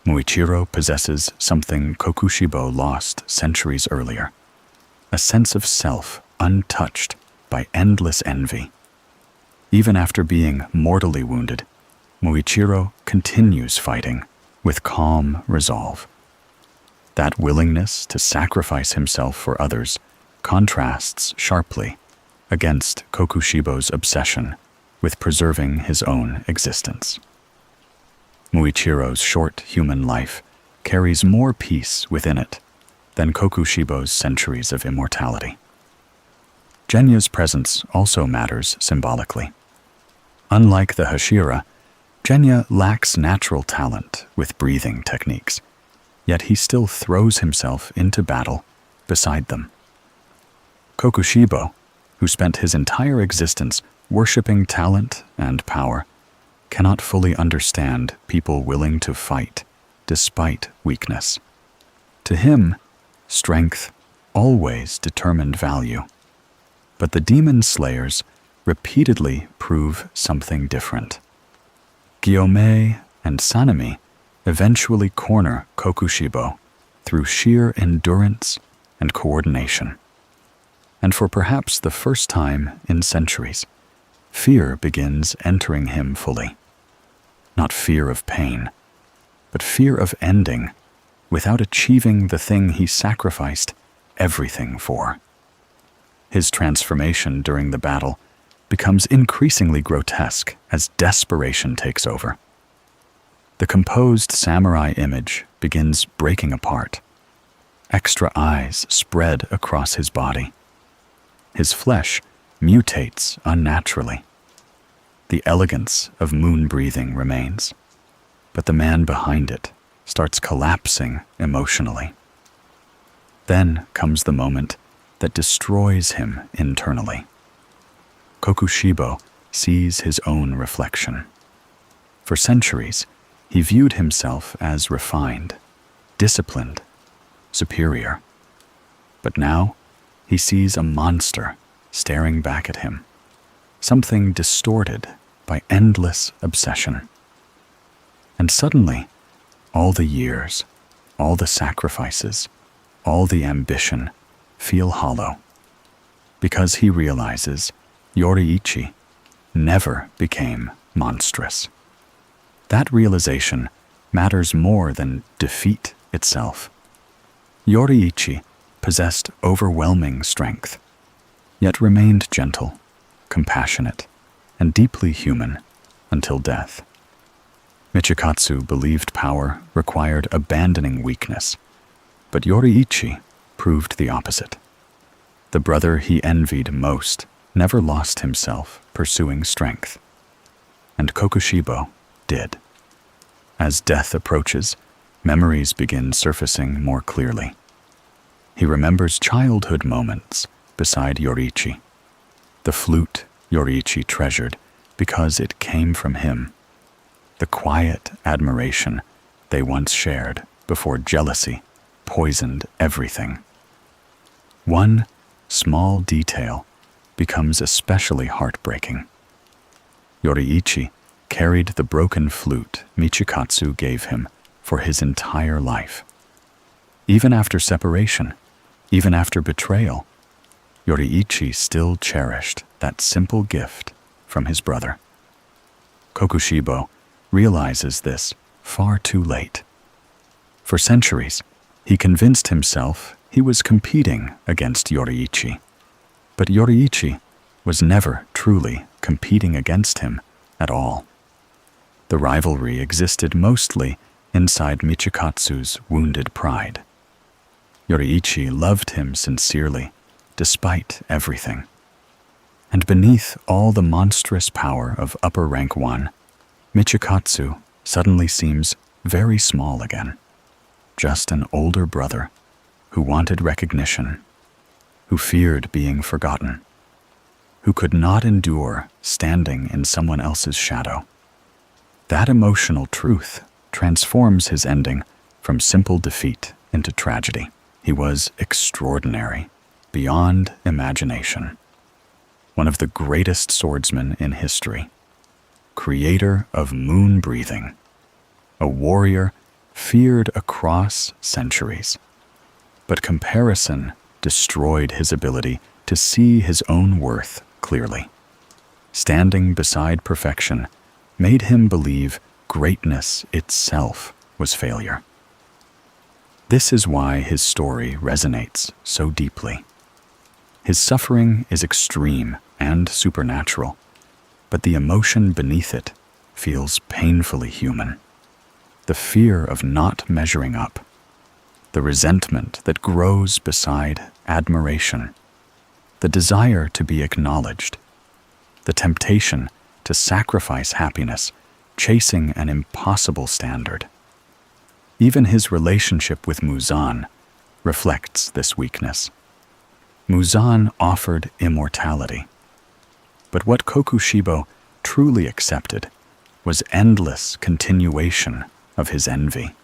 Muichiro possesses something Kokushibo lost centuries earlier, a sense of self untouched by endless envy. Even after being mortally wounded, Muichiro continues fighting with calm resolve. That willingness to sacrifice himself for others contrasts sharply against Kokushibo's obsession with preserving his own existence. Muichiro's short human life carries more peace within it than Kokushibo's centuries of immortality. Genya's presence also matters symbolically. Unlike the Hashira, Genya lacks natural talent with breathing techniques, yet he still throws himself into battle beside them. Kokushibo, who spent his entire existence worshipping talent and power, cannot fully understand people willing to fight despite weakness. To him, strength always determined value. But the demon slayers repeatedly prove something different. Gyomei and Sanemi eventually corner Kokushibo through sheer endurance and coordination. And for perhaps the first time in centuries, fear begins entering him fully. Not fear of pain, but fear of ending without achieving the thing he sacrificed everything for. His transformation during the battle becomes increasingly grotesque as desperation takes over. The composed samurai image begins breaking apart. Extra eyes spread across his body. His flesh mutates unnaturally. The elegance of moon breathing remains, but the man behind it starts collapsing emotionally. Then comes the moment that destroys him internally. Kokushibo sees his own reflection. For centuries, he viewed himself as refined, disciplined, superior. But now, he sees a monster staring back at him, something distorted by endless obsession. And suddenly, all the years, all the sacrifices, all the ambition feel hollow, because he realizes Yoriichi never became monstrous. That realization matters more than defeat itself. Yoriichi possessed overwhelming strength, yet remained gentle, compassionate, and deeply human until death. Michikatsu believed power required abandoning weakness, but Yoriichi proved the opposite. The brother he envied most never lost himself pursuing strength, and Kokushibo did. As death approaches, memories begin surfacing more clearly. He remembers childhood moments beside Yoriichi, the flute Yoriichi treasured because it came from him, the quiet admiration they once shared before jealousy poisoned everything. One small detail becomes especially heartbreaking. Yoriichi carried the broken flute Michikatsu gave him for his entire life. Even after separation, even after betrayal, Yoriichi still cherished that simple gift from his brother. Kokushibo realizes this far too late. For centuries, he convinced himself he was competing against Yoriichi, but Yoriichi was never truly competing against him at all. The rivalry existed mostly inside Michikatsu's wounded pride. Yoriichi loved him sincerely, despite everything. And beneath all the monstrous power of upper rank one, Michikatsu suddenly seems very small again. Just an older brother who wanted recognition, who feared being forgotten, who could not endure standing in someone else's shadow. That emotional truth transforms his ending from simple defeat into tragedy. He was extraordinary, beyond imagination. One of the greatest swordsmen in history, creator of moon breathing, a warrior feared across centuries. But comparison destroyed his ability to see his own worth clearly. Standing beside perfection, made him believe greatness itself was failure. This is why his story resonates so deeply. His suffering is extreme and supernatural, but the emotion beneath it feels painfully human. The fear of not measuring up, the resentment that grows beside admiration, the desire to be acknowledged, the temptation to sacrifice happiness, chasing an impossible standard. Even his relationship with Muzan reflects this weakness. Muzan offered immortality, but what Kokushibo truly accepted was endless continuation of his envy.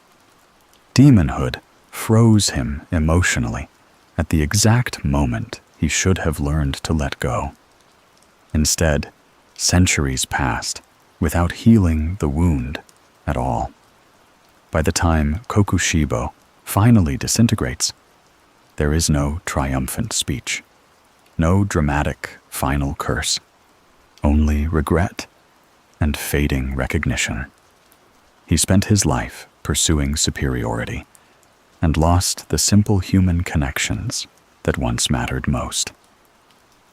Demonhood froze him emotionally at the exact moment he should have learned to let go. Instead, centuries passed without healing the wound at all. By the time Kokushibo finally disintegrates, there is no triumphant speech, no dramatic final curse, only regret and fading recognition. He spent his life pursuing superiority and lost the simple human connections that once mattered most.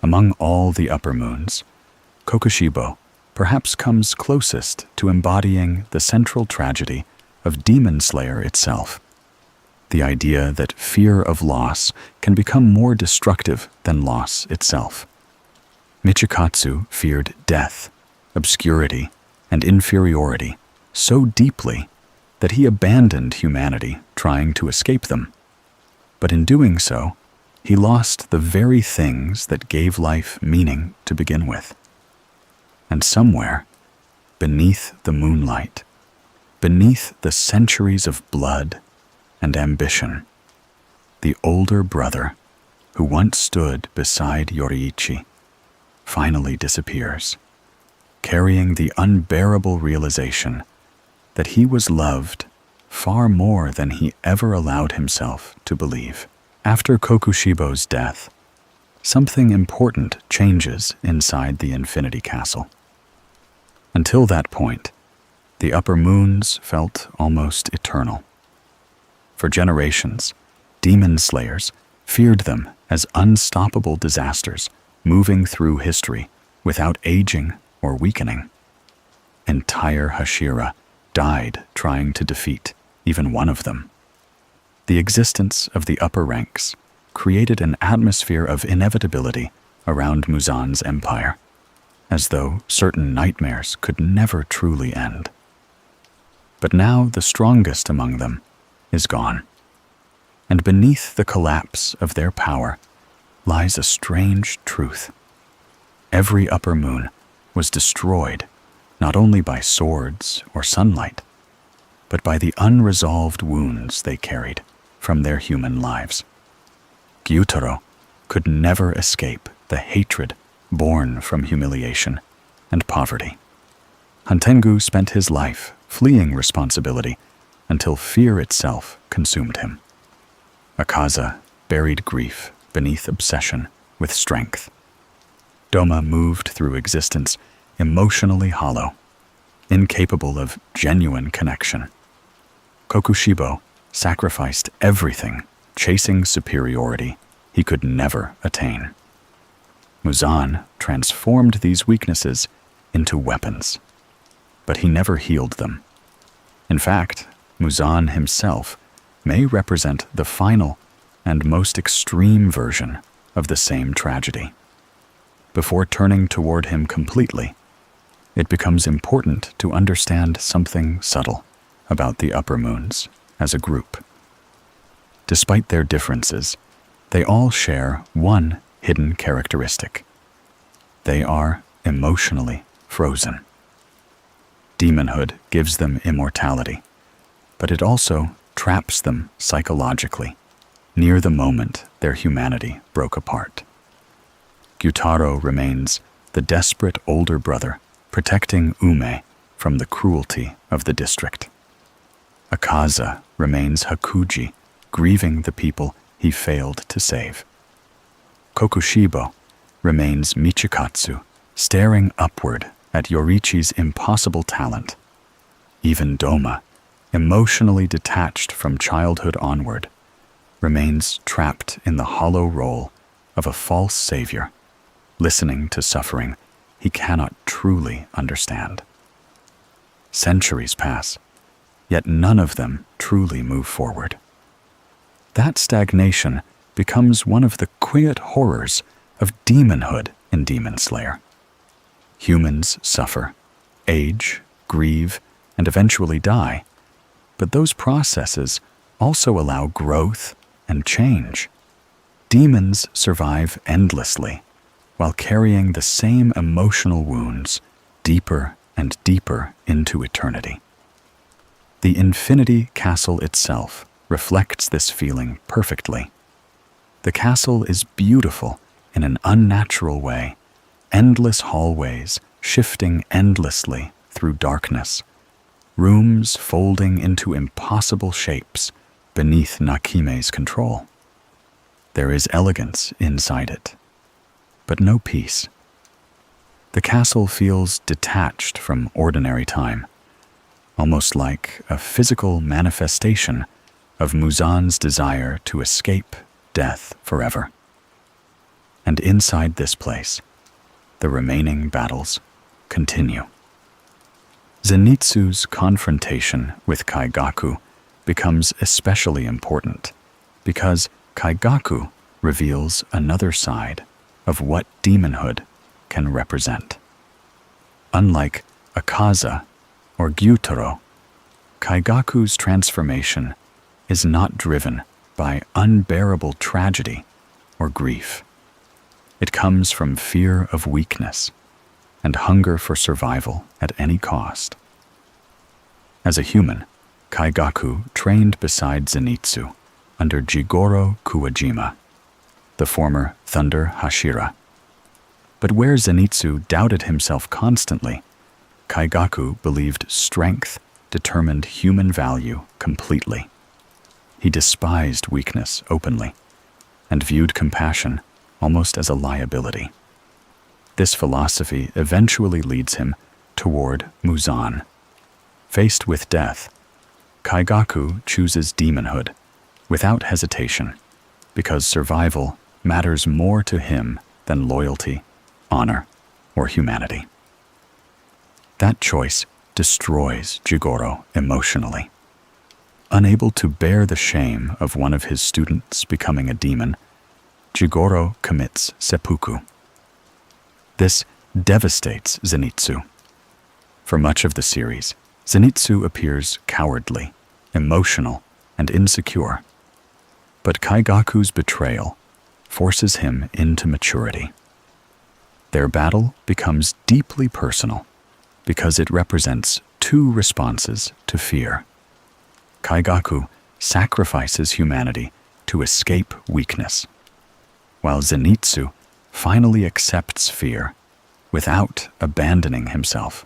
Among all the upper moons, Kokushibo perhaps comes closest to embodying the central tragedy of Demon Slayer itself. The idea that fear of loss can become more destructive than loss itself. Michikatsu feared death, obscurity, and inferiority so deeply that he abandoned humanity trying to escape them. But in doing so, he lost the very things that gave life meaning to begin with. And somewhere, beneath the moonlight, beneath the centuries of blood and ambition, the older brother who once stood beside Yoriichi finally disappears, carrying the unbearable realization that he was loved far more than he ever allowed himself to believe. After Kokushibo's death, something important changes inside the Infinity Castle. Until that point, the upper moons felt almost eternal. For generations, demon slayers feared them as unstoppable disasters moving through history without aging or weakening. Entire Hashira died trying to defeat even one of them. The existence of the upper ranks created an atmosphere of inevitability around Muzan's empire, as though certain nightmares could never truly end. But now the strongest among them is gone, and beneath the collapse of their power lies a strange truth. Every upper moon was destroyed not only by swords or sunlight, but by the unresolved wounds they carried from their human lives. Gyutaro could never escape the hatred born from humiliation and poverty. Hantengu spent his life fleeing responsibility until fear itself consumed him. Akaza buried grief beneath obsession with strength. Doma moved through existence emotionally hollow, incapable of genuine connection. Kokushibo sacrificed everything, chasing superiority he could never attain. Muzan transformed these weaknesses into weapons, but he never healed them. In fact, Muzan himself may represent the final and most extreme version of the same tragedy. Before turning toward him completely, it becomes important to understand something subtle about the upper moons as a group. Despite their differences, they all share one hidden characteristic. They are emotionally frozen. Demonhood gives them immortality, but it also traps them psychologically, near the moment their humanity broke apart. Gyutaro remains the desperate older brother protecting Ume from the cruelty of the district. Akaza remains Hakuji, grieving the people he failed to save. Kokushibo remains Michikatsu, staring upward at Yorichi's impossible talent. Even Doma, emotionally detached from childhood onward, remains trapped in the hollow role of a false savior, listening to suffering he cannot truly understand. Centuries pass, yet none of them truly move forward. That stagnation becomes one of the quiet horrors of demonhood in Demon Slayer. Humans suffer, age, grieve, and eventually die, but those processes also allow growth and change. Demons survive endlessly, while carrying the same emotional wounds deeper and deeper into eternity. The Infinity Castle itself reflects this feeling perfectly. The castle is beautiful in an unnatural way, endless hallways shifting endlessly through darkness, rooms folding into impossible shapes beneath Nakime's control. There is elegance inside it, but no peace. The castle feels detached from ordinary time, almost like a physical manifestation of Muzan's desire to escape death forever. And inside this place, the remaining battles continue. Zenitsu's confrontation with Kaigaku becomes especially important because Kaigaku reveals another side of what demonhood can represent. Unlike Akaza or Gyutaro, Kaigaku's transformation is not driven by unbearable tragedy or grief. It comes from fear of weakness and hunger for survival at any cost. As a human, Kaigaku trained beside Zenitsu under Jigoro Kuwajima, the former Thunder Hashira. But where Zenitsu doubted himself constantly, Kaigaku believed strength determined human value completely. He despised weakness openly and viewed compassion almost as a liability. This philosophy eventually leads him toward Muzan. Faced with death, Kaigaku chooses demonhood without hesitation because survival matters more to him than loyalty, honor, or humanity. That choice destroys Jigoro emotionally. Unable to bear the shame of one of his students becoming a demon, Jigoro commits seppuku. This devastates Zenitsu. For much of the series, Zenitsu appears cowardly, emotional, and insecure. But Kaigaku's betrayal forces him into maturity. Their battle becomes deeply personal because it represents two responses to fear. Kaigaku sacrifices humanity to escape weakness, while Zenitsu finally accepts fear without abandoning himself.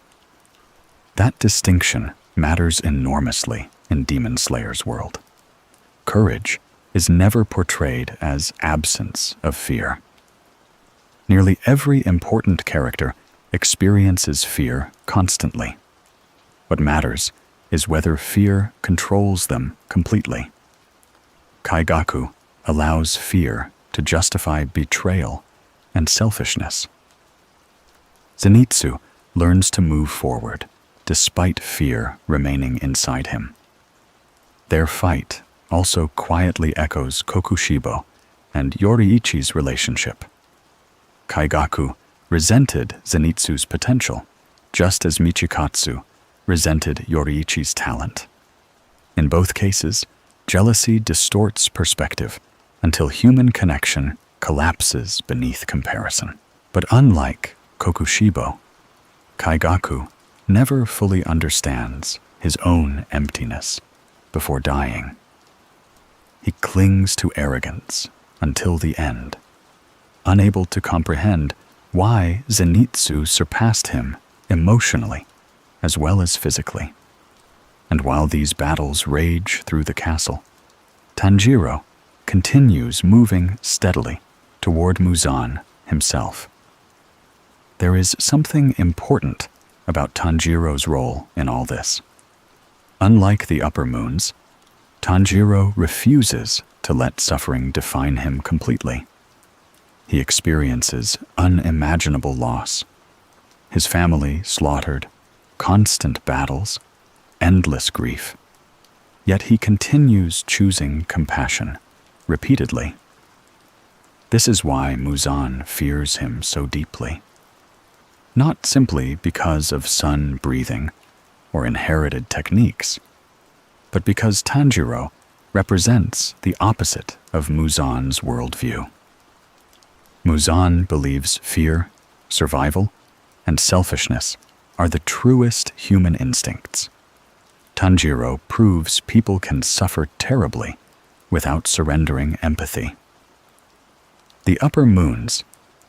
That distinction matters enormously in Demon Slayer's world. Courage is never portrayed as absence of fear. Nearly every important character experiences fear constantly. What matters is whether fear controls them completely. Kaigaku allows fear to justify betrayal and selfishness. Zenitsu learns to move forward despite fear remaining inside him. Their fight also quietly echoes Kokushibo and Yoriichi's relationship. Kaigaku resented Zenitsu's potential, just as Michikatsu resented Yoriichi's talent. In both cases, jealousy distorts perspective until human connection collapses beneath comparison. But unlike Kokushibo, Kaigaku never fully understands his own emptiness before dying. He clings to arrogance until the end, unable to comprehend why Zenitsu surpassed him emotionally as well as physically. And while these battles rage through the castle, Tanjiro continues moving steadily toward Muzan himself. There is something important about Tanjiro's role in all this. Unlike the upper moons, Tanjiro refuses to let suffering define him completely. He experiences unimaginable loss. His family slaughtered, constant battles, endless grief. Yet he continues choosing compassion, repeatedly. This is why Muzan fears him so deeply. Not simply because of sun breathing or inherited techniques, but because Tanjiro represents the opposite of Muzan's worldview. Muzan believes fear, survival, and selfishness are the truest human instincts. Tanjiro proves people can suffer terribly without surrendering empathy. The upper moons,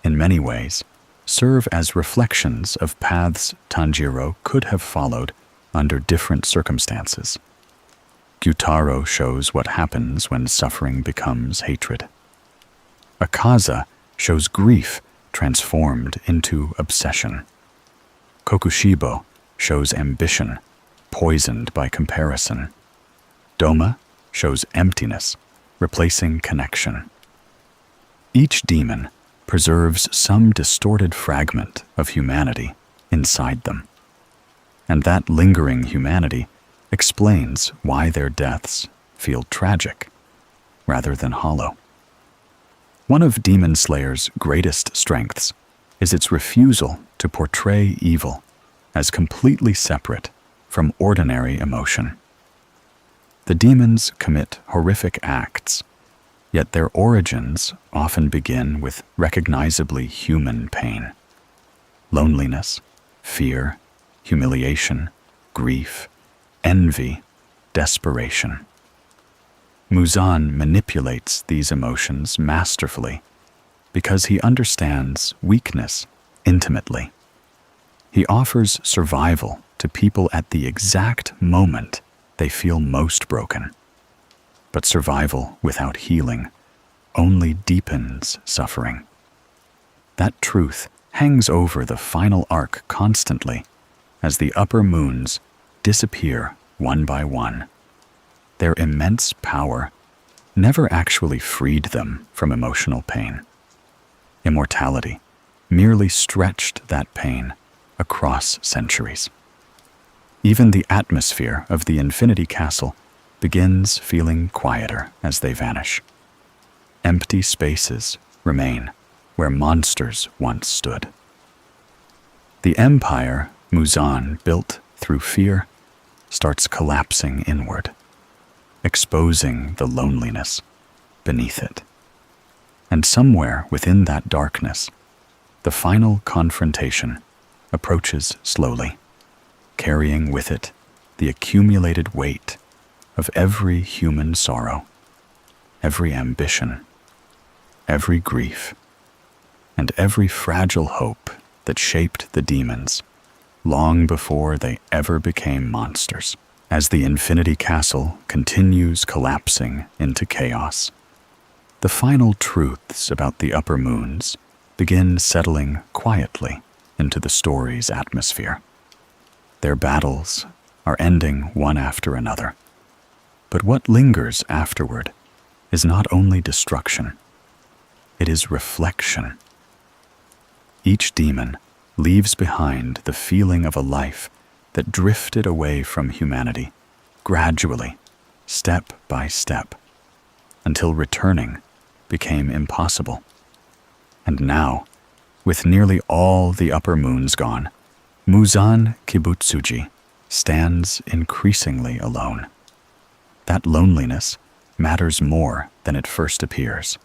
in many ways, serve as reflections of paths Tanjiro could have followed under different circumstances. Gyutaro shows what happens when suffering becomes hatred. Akaza shows grief transformed into obsession. Kokushibo shows ambition poisoned by comparison. Doma shows emptiness replacing connection. Each demon preserves some distorted fragment of humanity inside them. And that lingering humanity explains why their deaths feel tragic rather than hollow. One of Demon Slayer's greatest strengths is its refusal to portray evil as completely separate from ordinary emotion. The demons commit horrific acts, yet their origins often begin with recognizably human pain. Loneliness, fear, humiliation, grief, envy, desperation. Muzan manipulates these emotions masterfully because he understands weakness intimately. He offers survival to people at the exact moment they feel most broken. But survival without healing only deepens suffering. That truth hangs over the final arc constantly as the upper moons disappear one by one. Their immense power never actually freed them from emotional pain. Immortality merely stretched that pain across centuries. Even the atmosphere of the Infinity Castle begins feeling quieter as they vanish. Empty spaces remain where monsters once stood. The empire Muzan built through fear starts collapsing inward, exposing the loneliness beneath it. And somewhere within that darkness, the final confrontation approaches slowly, carrying with it the accumulated weight of every human sorrow, every ambition, every grief, and every fragile hope that shaped the demons long before they ever became monsters. As the Infinity Castle continues collapsing into chaos, the final truths about the upper moons begin settling quietly into the story's atmosphere. Their battles are ending one after another. But what lingers afterward is not only destruction, it is reflection. Each demon leaves behind the feeling of a life that drifted away from humanity, gradually, step by step, until returning became impossible. And now, with nearly all the upper moons gone, Muzan Kibutsuji stands increasingly alone. That loneliness matters more than it first appears.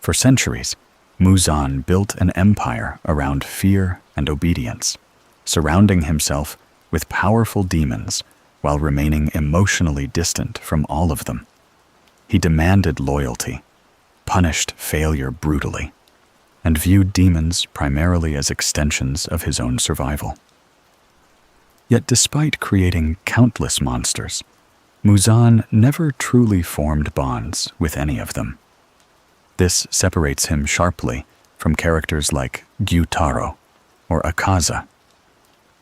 For centuries, Muzan built an empire around fear and obedience, surrounding himself with powerful demons while remaining emotionally distant from all of them. He demanded loyalty, punished failure brutally, and viewed demons primarily as extensions of his own survival. Yet despite creating countless monsters, Muzan never truly formed bonds with any of them. This separates him sharply from characters like Gyutaro or Akaza.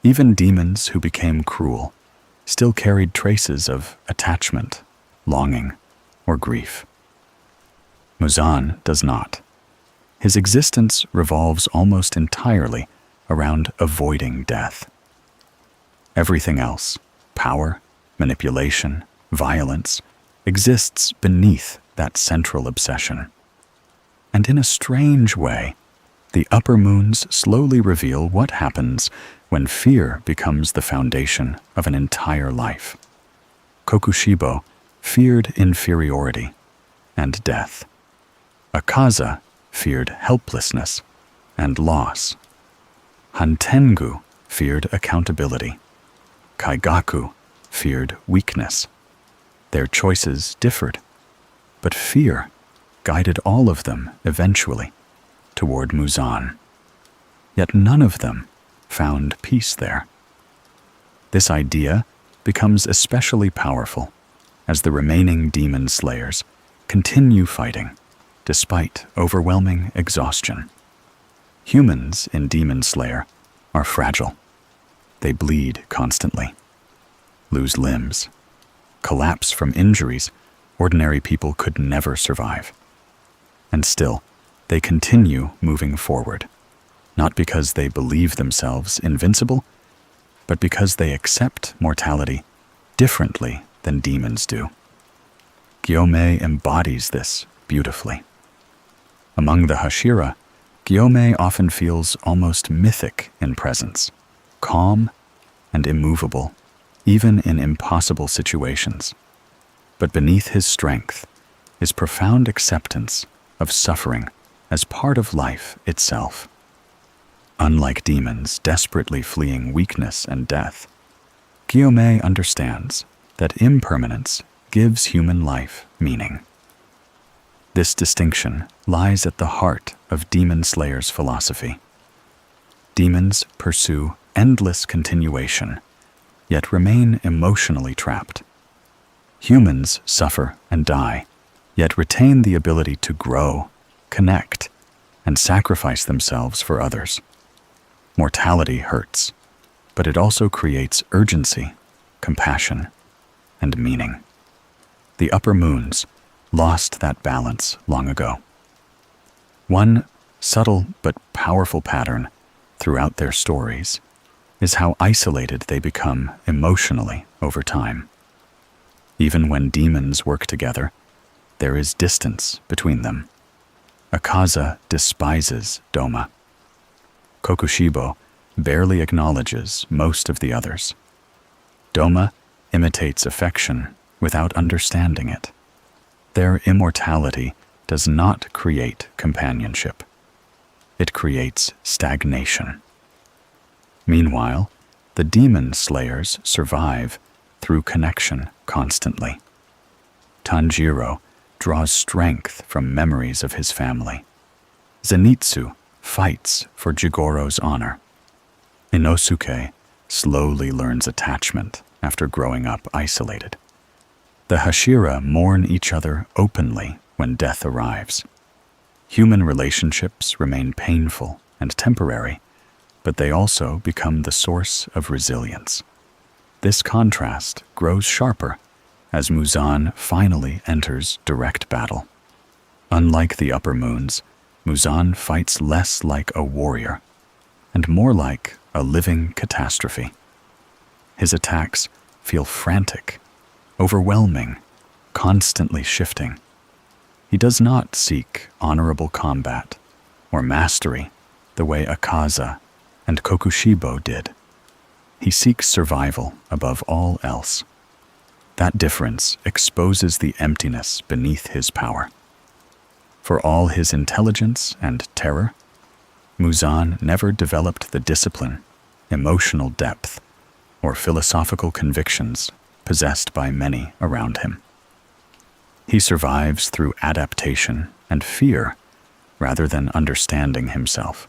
Even demons who became cruel still carried traces of attachment, longing, or grief. Muzan does not. His existence revolves almost entirely around avoiding death. Everything else, power, manipulation, violence, exists beneath that central obsession. And in a strange way, the upper moons slowly reveal what happens when fear becomes the foundation of an entire life. Kokushibo feared inferiority and death. Akaza feared helplessness and loss. Hantengu feared accountability. Kaigaku feared weakness. Their choices differed, but fear guided all of them eventually toward Muzan. Yet none of them found peace there. This idea becomes especially powerful as the remaining demon slayers continue fighting despite overwhelming exhaustion. Humans in Demon Slayer are fragile. They bleed constantly, lose limbs, collapse from injuries ordinary people could never survive. And still, they continue moving forward, not because they believe themselves invincible, but because they accept mortality differently than demons do. Gyomei embodies this beautifully. Among the Hashira, Gyomei often feels almost mythic in presence, calm and immovable, even in impossible situations. But beneath his strength is profound acceptance of suffering as part of life itself. Unlike demons desperately fleeing weakness and death, Gyomei understands that impermanence gives human life meaning. This distinction lies at the heart of Demon Slayer's philosophy. Demons pursue endless continuation, yet remain emotionally trapped. Humans suffer and die, yet retain the ability to grow, connect, and sacrifice themselves for others. Mortality hurts, but it also creates urgency, compassion, and meaning. The upper moons lost that balance long ago. One subtle but powerful pattern throughout their stories is how isolated they become emotionally over time. Even when demons work together, there is distance between them. Akaza despises Doma. Kokushibo barely acknowledges most of the others. Doma imitates affection without understanding it. Their immortality does not create companionship. It creates stagnation. Meanwhile, the demon slayers survive through connection constantly. Tanjiro draws strength from memories of his family. Zenitsu fights for Jigoro's honor. Inosuke slowly learns attachment after growing up isolated. The Hashira mourn each other openly when death arrives. Human relationships remain painful and temporary, but they also become the source of resilience. This contrast grows sharper as Muzan finally enters direct battle. Unlike the upper moons, Muzan fights less like a warrior and more like a living catastrophe. His attacks feel frantic, overwhelming, constantly shifting. He does not seek honorable combat or mastery the way Akaza and Kokushibo did. He seeks survival above all else. That difference exposes the emptiness beneath his power. For all his intelligence and terror, Muzan never developed the discipline, emotional depth, or philosophical convictions possessed by many around him. He survives through adaptation and fear rather than understanding himself.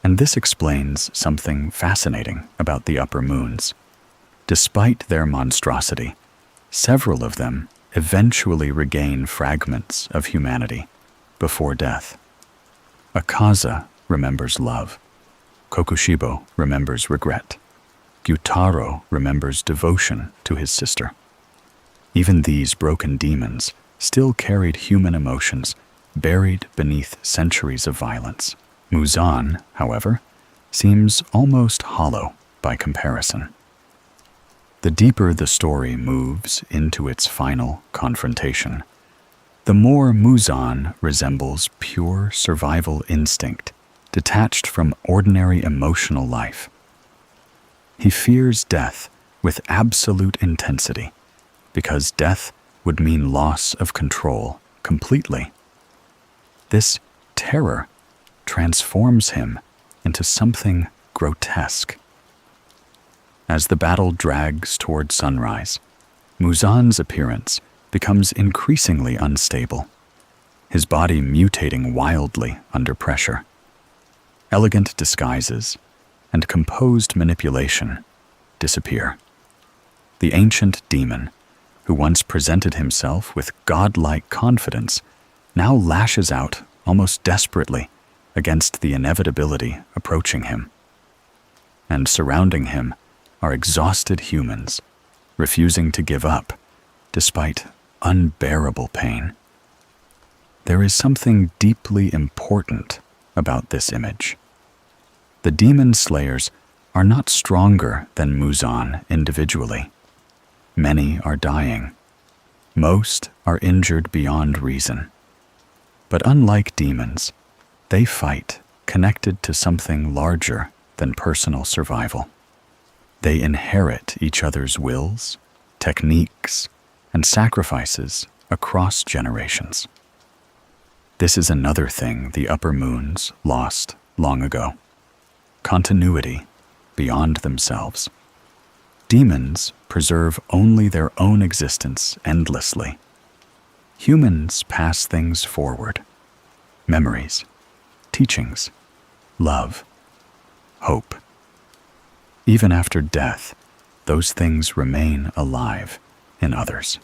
And this explains something fascinating about the upper moons. Despite their monstrosity, several of them eventually regain fragments of humanity before death. Akaza remembers love. Kokushibo remembers regret. Gyutaro remembers devotion to his sister. Even these broken demons still carried human emotions buried beneath centuries of violence. Muzan, however, seems almost hollow by comparison. The deeper the story moves into its final confrontation, the more Muzan resembles pure survival instinct, detached from ordinary emotional life. He fears death with absolute intensity, because death would mean loss of control completely. This terror transforms him into something grotesque. As the battle drags toward sunrise, Muzan's appearance becomes increasingly unstable, his body mutating wildly under pressure. Elegant disguises and composed manipulation disappear. The ancient demon, who once presented himself with godlike confidence, now lashes out almost desperately against the inevitability approaching him. And surrounding him are exhausted humans, refusing to give up despite unbearable pain. There is something deeply important about this image. The demon slayers are not stronger than Muzan individually. Many are dying. Most are injured beyond reason. But unlike demons, they fight connected to something larger than personal survival. They inherit each other's wills, techniques, and sacrifices across generations. This is another thing the upper moons lost long ago: continuity beyond themselves. Demons preserve only their own existence endlessly. Humans pass things forward: memories, teachings, love, hope. Even after death, those things remain alive in others.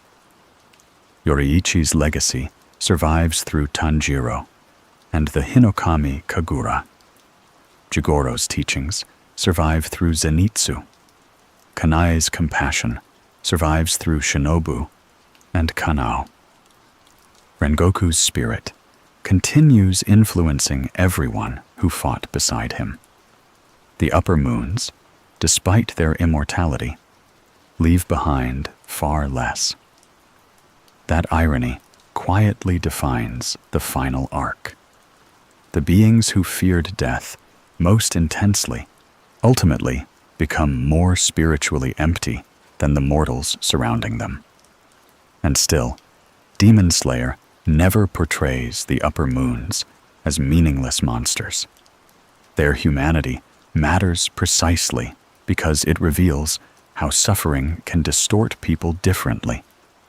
Yoriichi's legacy survives through Tanjiro and the Hinokami Kagura. Jigoro's teachings survive through Zenitsu. Kanai's compassion survives through Shinobu and Kanao. Rengoku's spirit continues influencing everyone who fought beside him. The upper moons, despite their immortality, leave behind far less. That irony quietly defines the final arc. The beings who feared death most intensely ultimately become more spiritually empty than the mortals surrounding them. And still, Demon Slayer never portrays the upper moons as meaningless monsters. Their humanity matters precisely because it reveals how suffering can distort people differently,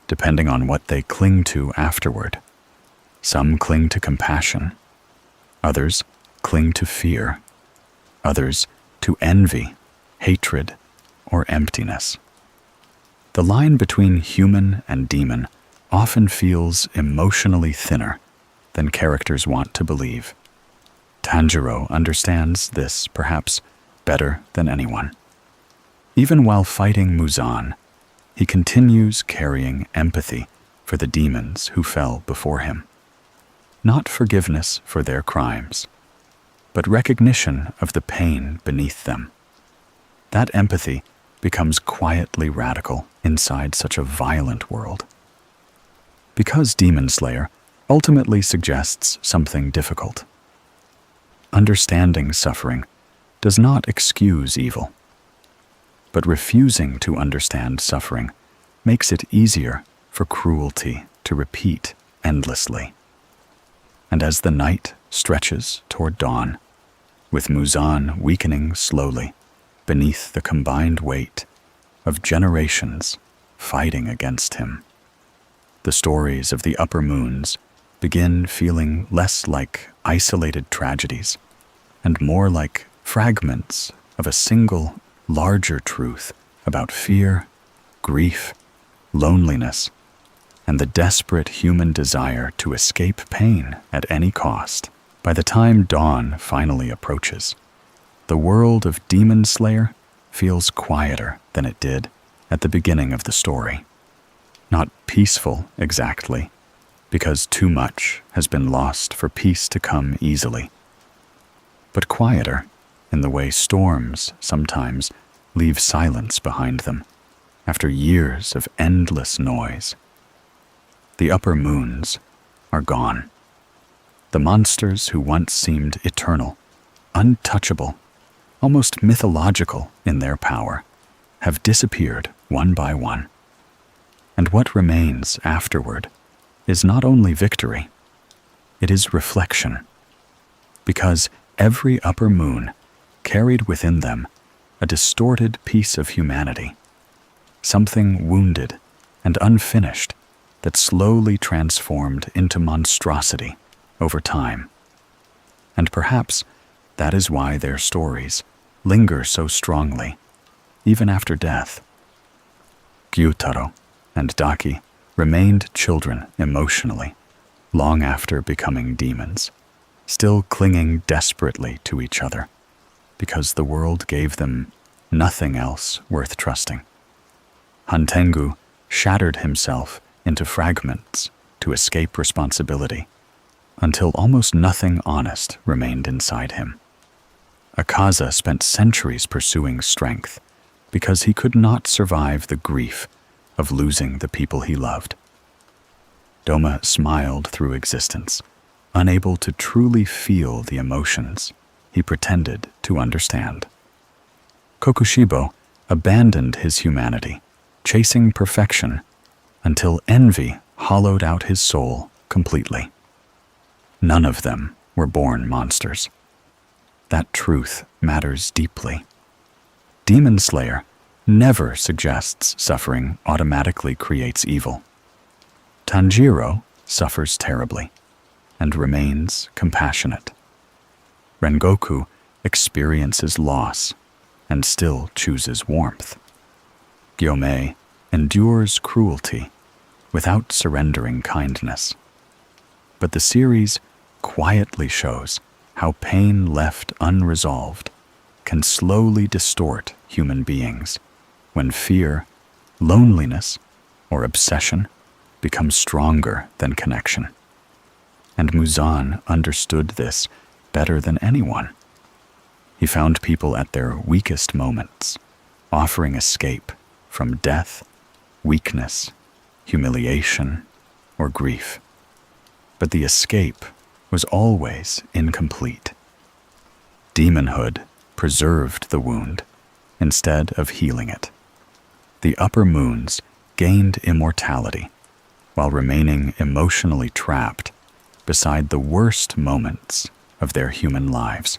depending on what they cling to afterward. Some cling to compassion, others cling to fear, others to envy, hatred, or emptiness. The line between human and demon often feels emotionally thinner than characters want to believe. Tanjiro understands this perhaps better than anyone. Even while fighting Muzan, he continues carrying empathy for the demons who fell before him. Not forgiveness for their crimes, but recognition of the pain beneath them. That empathy becomes quietly radical inside such a violent world. Because Demon Slayer ultimately suggests something difficult. Understanding suffering does not excuse evil, but refusing to understand suffering makes it easier for cruelty to repeat endlessly. And as the night stretches toward dawn, with Muzan weakening slowly beneath the combined weight of generations fighting against him, the stories of the upper moons begin feeling less like isolated tragedies and more like fragments of a single, larger truth about fear, grief, loneliness, and the desperate human desire to escape pain at any cost. By the time dawn finally approaches, the world of Demon Slayer feels quieter than it did at the beginning of the story. Not peaceful exactly, because too much has been lost for peace to come easily, but quieter in the way storms sometimes leave silence behind them after years of endless noise. The upper moons are gone. The monsters who once seemed eternal, untouchable, almost mythological in their power, have disappeared one by one. And what remains afterward is not only victory, it is reflection, because every upper moon carried within them a distorted piece of humanity, something wounded and unfinished that slowly transformed into monstrosity over time. And perhaps that is why their stories linger so strongly, even after death. Gyutaro and Daki remained children emotionally, long after becoming demons, still clinging desperately to each other, because the world gave them nothing else worth trusting. Hantengu shattered himself into fragments to escape responsibility, until almost nothing honest remained inside him. Akaza spent centuries pursuing strength because he could not survive the grief of losing the people he loved. Doma smiled through existence, unable to truly feel the emotions he pretended to understand. Kokushibo abandoned his humanity, chasing perfection, until envy hollowed out his soul completely. None of them were born monsters. That truth matters deeply. Demon Slayer never suggests suffering automatically creates evil. Tanjiro suffers terribly and remains compassionate. Rengoku experiences loss and still chooses warmth. Gyomei endures cruelty without surrendering kindness. But the series quietly shows how pain left unresolved can slowly distort human beings when fear, loneliness, or obsession become stronger than connection. And Muzan understood this better than anyone. He found people at their weakest moments, offering escape from death, weakness, humiliation, or grief. But the escape was always incomplete. Demonhood preserved the wound instead of healing it. The upper moons gained immortality while remaining emotionally trapped beside the worst moments of their human lives.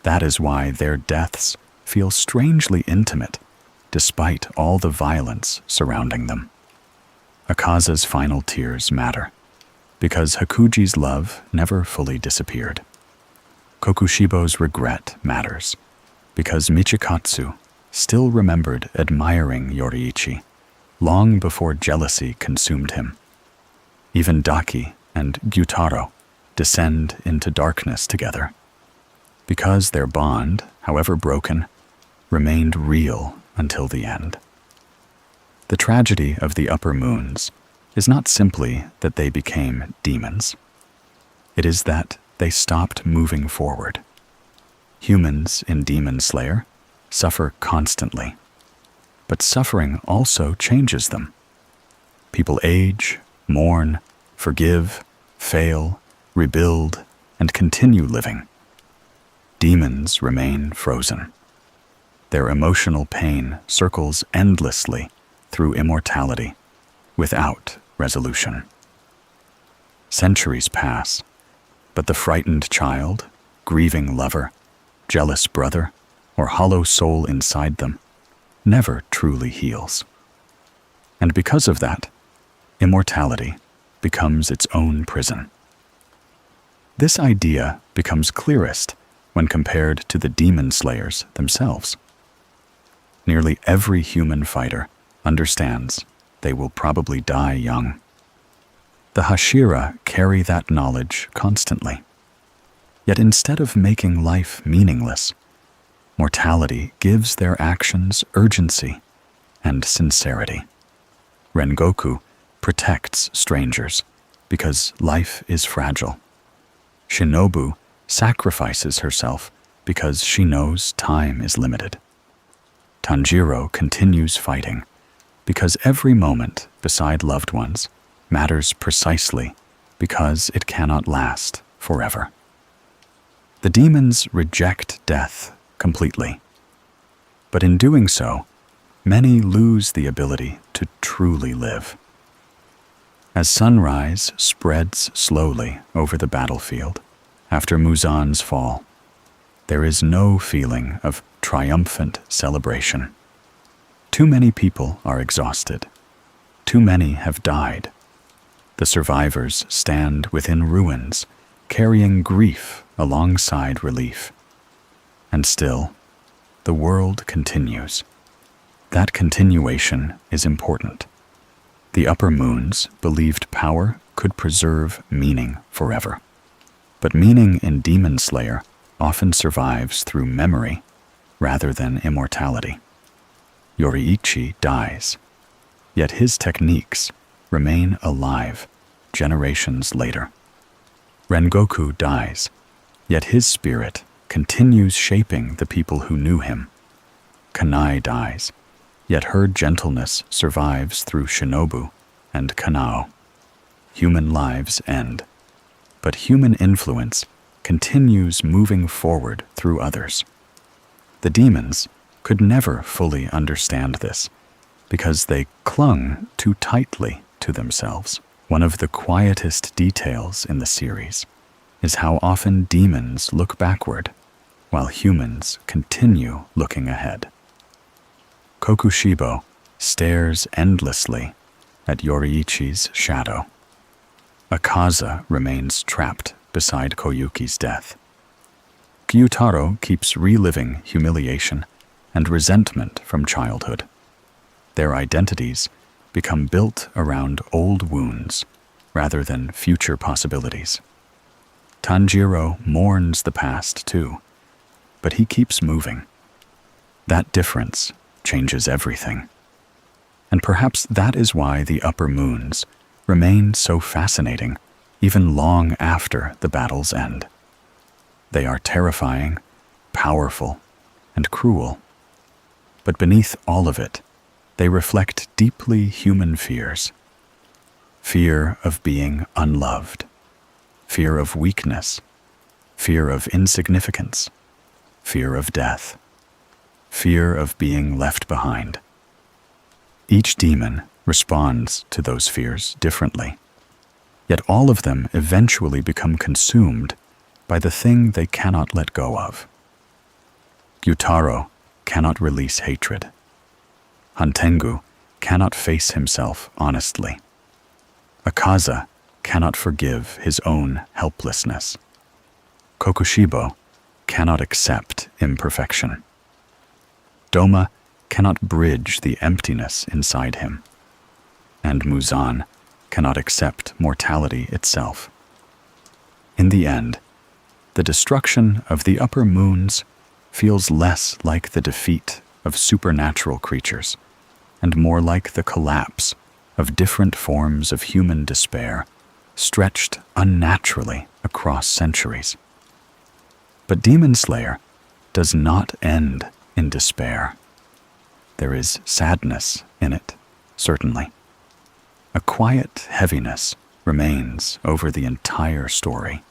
That is why their deaths feel strangely intimate despite all the violence surrounding them. Akaza's final tears matter because Hakuji's love never fully disappeared. Kokushibo's regret matters because Michikatsu still remembered admiring Yoriichi long before jealousy consumed him. Even Daki and Gyutaro descend into darkness together because their bond, however broken, remained real until the end. The tragedy of the upper moons is not simply that they became demons. It is that they stopped moving forward. Humans in Demon Slayer suffer constantly, but suffering also changes them. People age, mourn, forgive, fail, rebuild, and continue living. Demons remain frozen. Their emotional pain circles endlessly through immortality, without resolution. Centuries pass, but the frightened child, grieving lover, jealous brother, or hollow soul inside them never truly heals. And because of that, immortality becomes its own prison. This idea becomes clearest when compared to the demon slayers themselves. Nearly every human fighter understands they will probably die young. The Hashira carry that knowledge constantly. Yet instead of making life meaningless, Mortality gives their actions urgency and sincerity. Rengoku protects strangers because life is fragile. Shinobu sacrifices herself because she knows time is limited. Tanjiro continues fighting because every moment beside loved ones matters precisely because it cannot last forever. The demons reject death completely, but in doing so, many lose the ability to truly live. As sunrise spreads slowly over the battlefield after Muzan's fall, there is no feeling of triumphant celebration. Too many people are exhausted. Too many have died. The survivors stand within ruins, carrying grief alongside relief. And still, the world continues. That continuation is important. The upper moons believed power could preserve meaning forever. But meaning in Demon Slayer often survives through memory rather than immortality. Yoriichi dies, yet his techniques remain alive generations later. Rengoku dies, yet his spirit continues shaping the people who knew him. Kanai dies, yet her gentleness survives through Shinobu and Kanao. Human lives end, but human influence continues moving forward through others. The demons could never fully understand this because they clung too tightly to themselves. One of the quietest details in the series is how often demons look backward while humans continue looking ahead. Kokushibo stares endlessly at Yoriichi's shadow. Akaza remains trapped beside Koyuki's death. Gyutaro keeps reliving humiliation and resentment from childhood. Their identities become built around old wounds rather than future possibilities. Tanjiro mourns the past too, but he keeps moving. That difference changes everything. And perhaps that is why the upper moons remain so fascinating even long after the battle's end. They are terrifying, powerful, and cruel. But beneath all of it, they reflect deeply human fears. Fear of being unloved, fear of weakness, fear of insignificance, fear of death, fear of being left behind. Each demon responds to those fears differently, yet all of them eventually become consumed by the thing they cannot let go of. Gyutaro cannot release hatred. Hantengu cannot face himself honestly. Akaza cannot forgive his own helplessness. Kokushibo cannot accept imperfection. Doma cannot bridge the emptiness inside him. And Muzan cannot accept mortality itself. In the end, the destruction of the upper moons feels less like the defeat of supernatural creatures and more like the collapse of different forms of human despair stretched unnaturally across centuries. But Demon Slayer does not end in despair. There is sadness in it, certainly. A quiet heaviness remains over the entire story.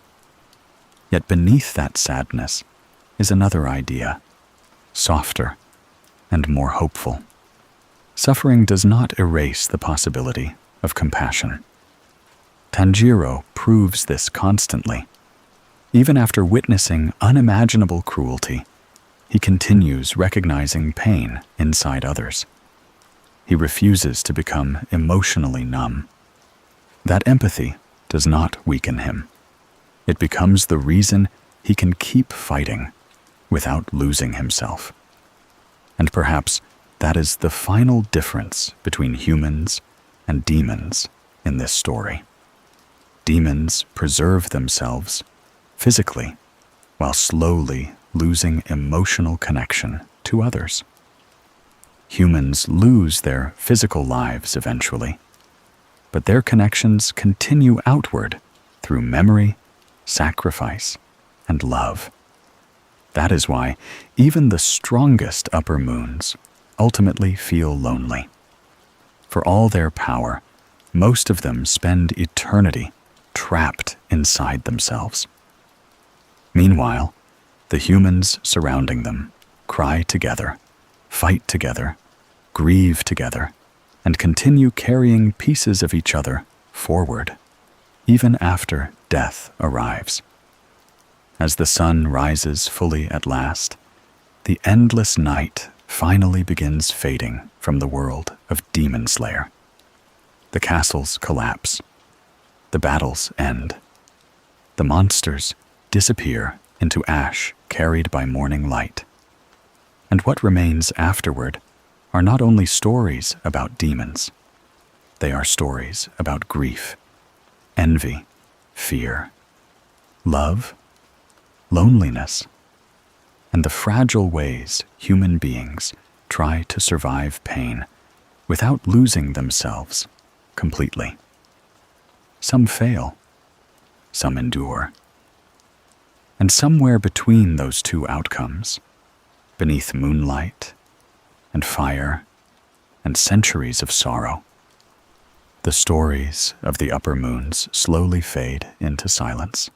Yet beneath that sadness is another idea, softer and more hopeful. Suffering does not erase the possibility of compassion. Tanjiro proves this constantly. Even after witnessing unimaginable cruelty, he continues recognizing pain inside others. He refuses to become emotionally numb. That empathy does not weaken him. It becomes the reason he can keep fighting without losing himself. And perhaps that is the final difference between humans and demons in this story. Demons preserve themselves physically while slowly losing emotional connection to others. Humans lose their physical lives eventually, but their connections continue outward through memory, sacrifice, and love. That is why even the strongest upper moons ultimately feel lonely. For all their power, most of them spend eternity trapped inside themselves. Meanwhile, the humans surrounding them cry together, fight together, grieve together, and continue carrying pieces of each other forward, even after death arrives. As the sun rises fully at last, the endless night finally begins fading from the world of Demon Slayer. The castles collapse. The battles end. The monsters disappear into ash carried by morning light. And what remains afterward are not only stories about demons. They are stories about grief, envy, fear, love, loneliness, and the fragile ways human beings try to survive pain without losing themselves completely. Some fail, some endure. And somewhere between those two outcomes, beneath moonlight and fire and centuries of sorrow, the stories of the upper moons slowly fade into silence.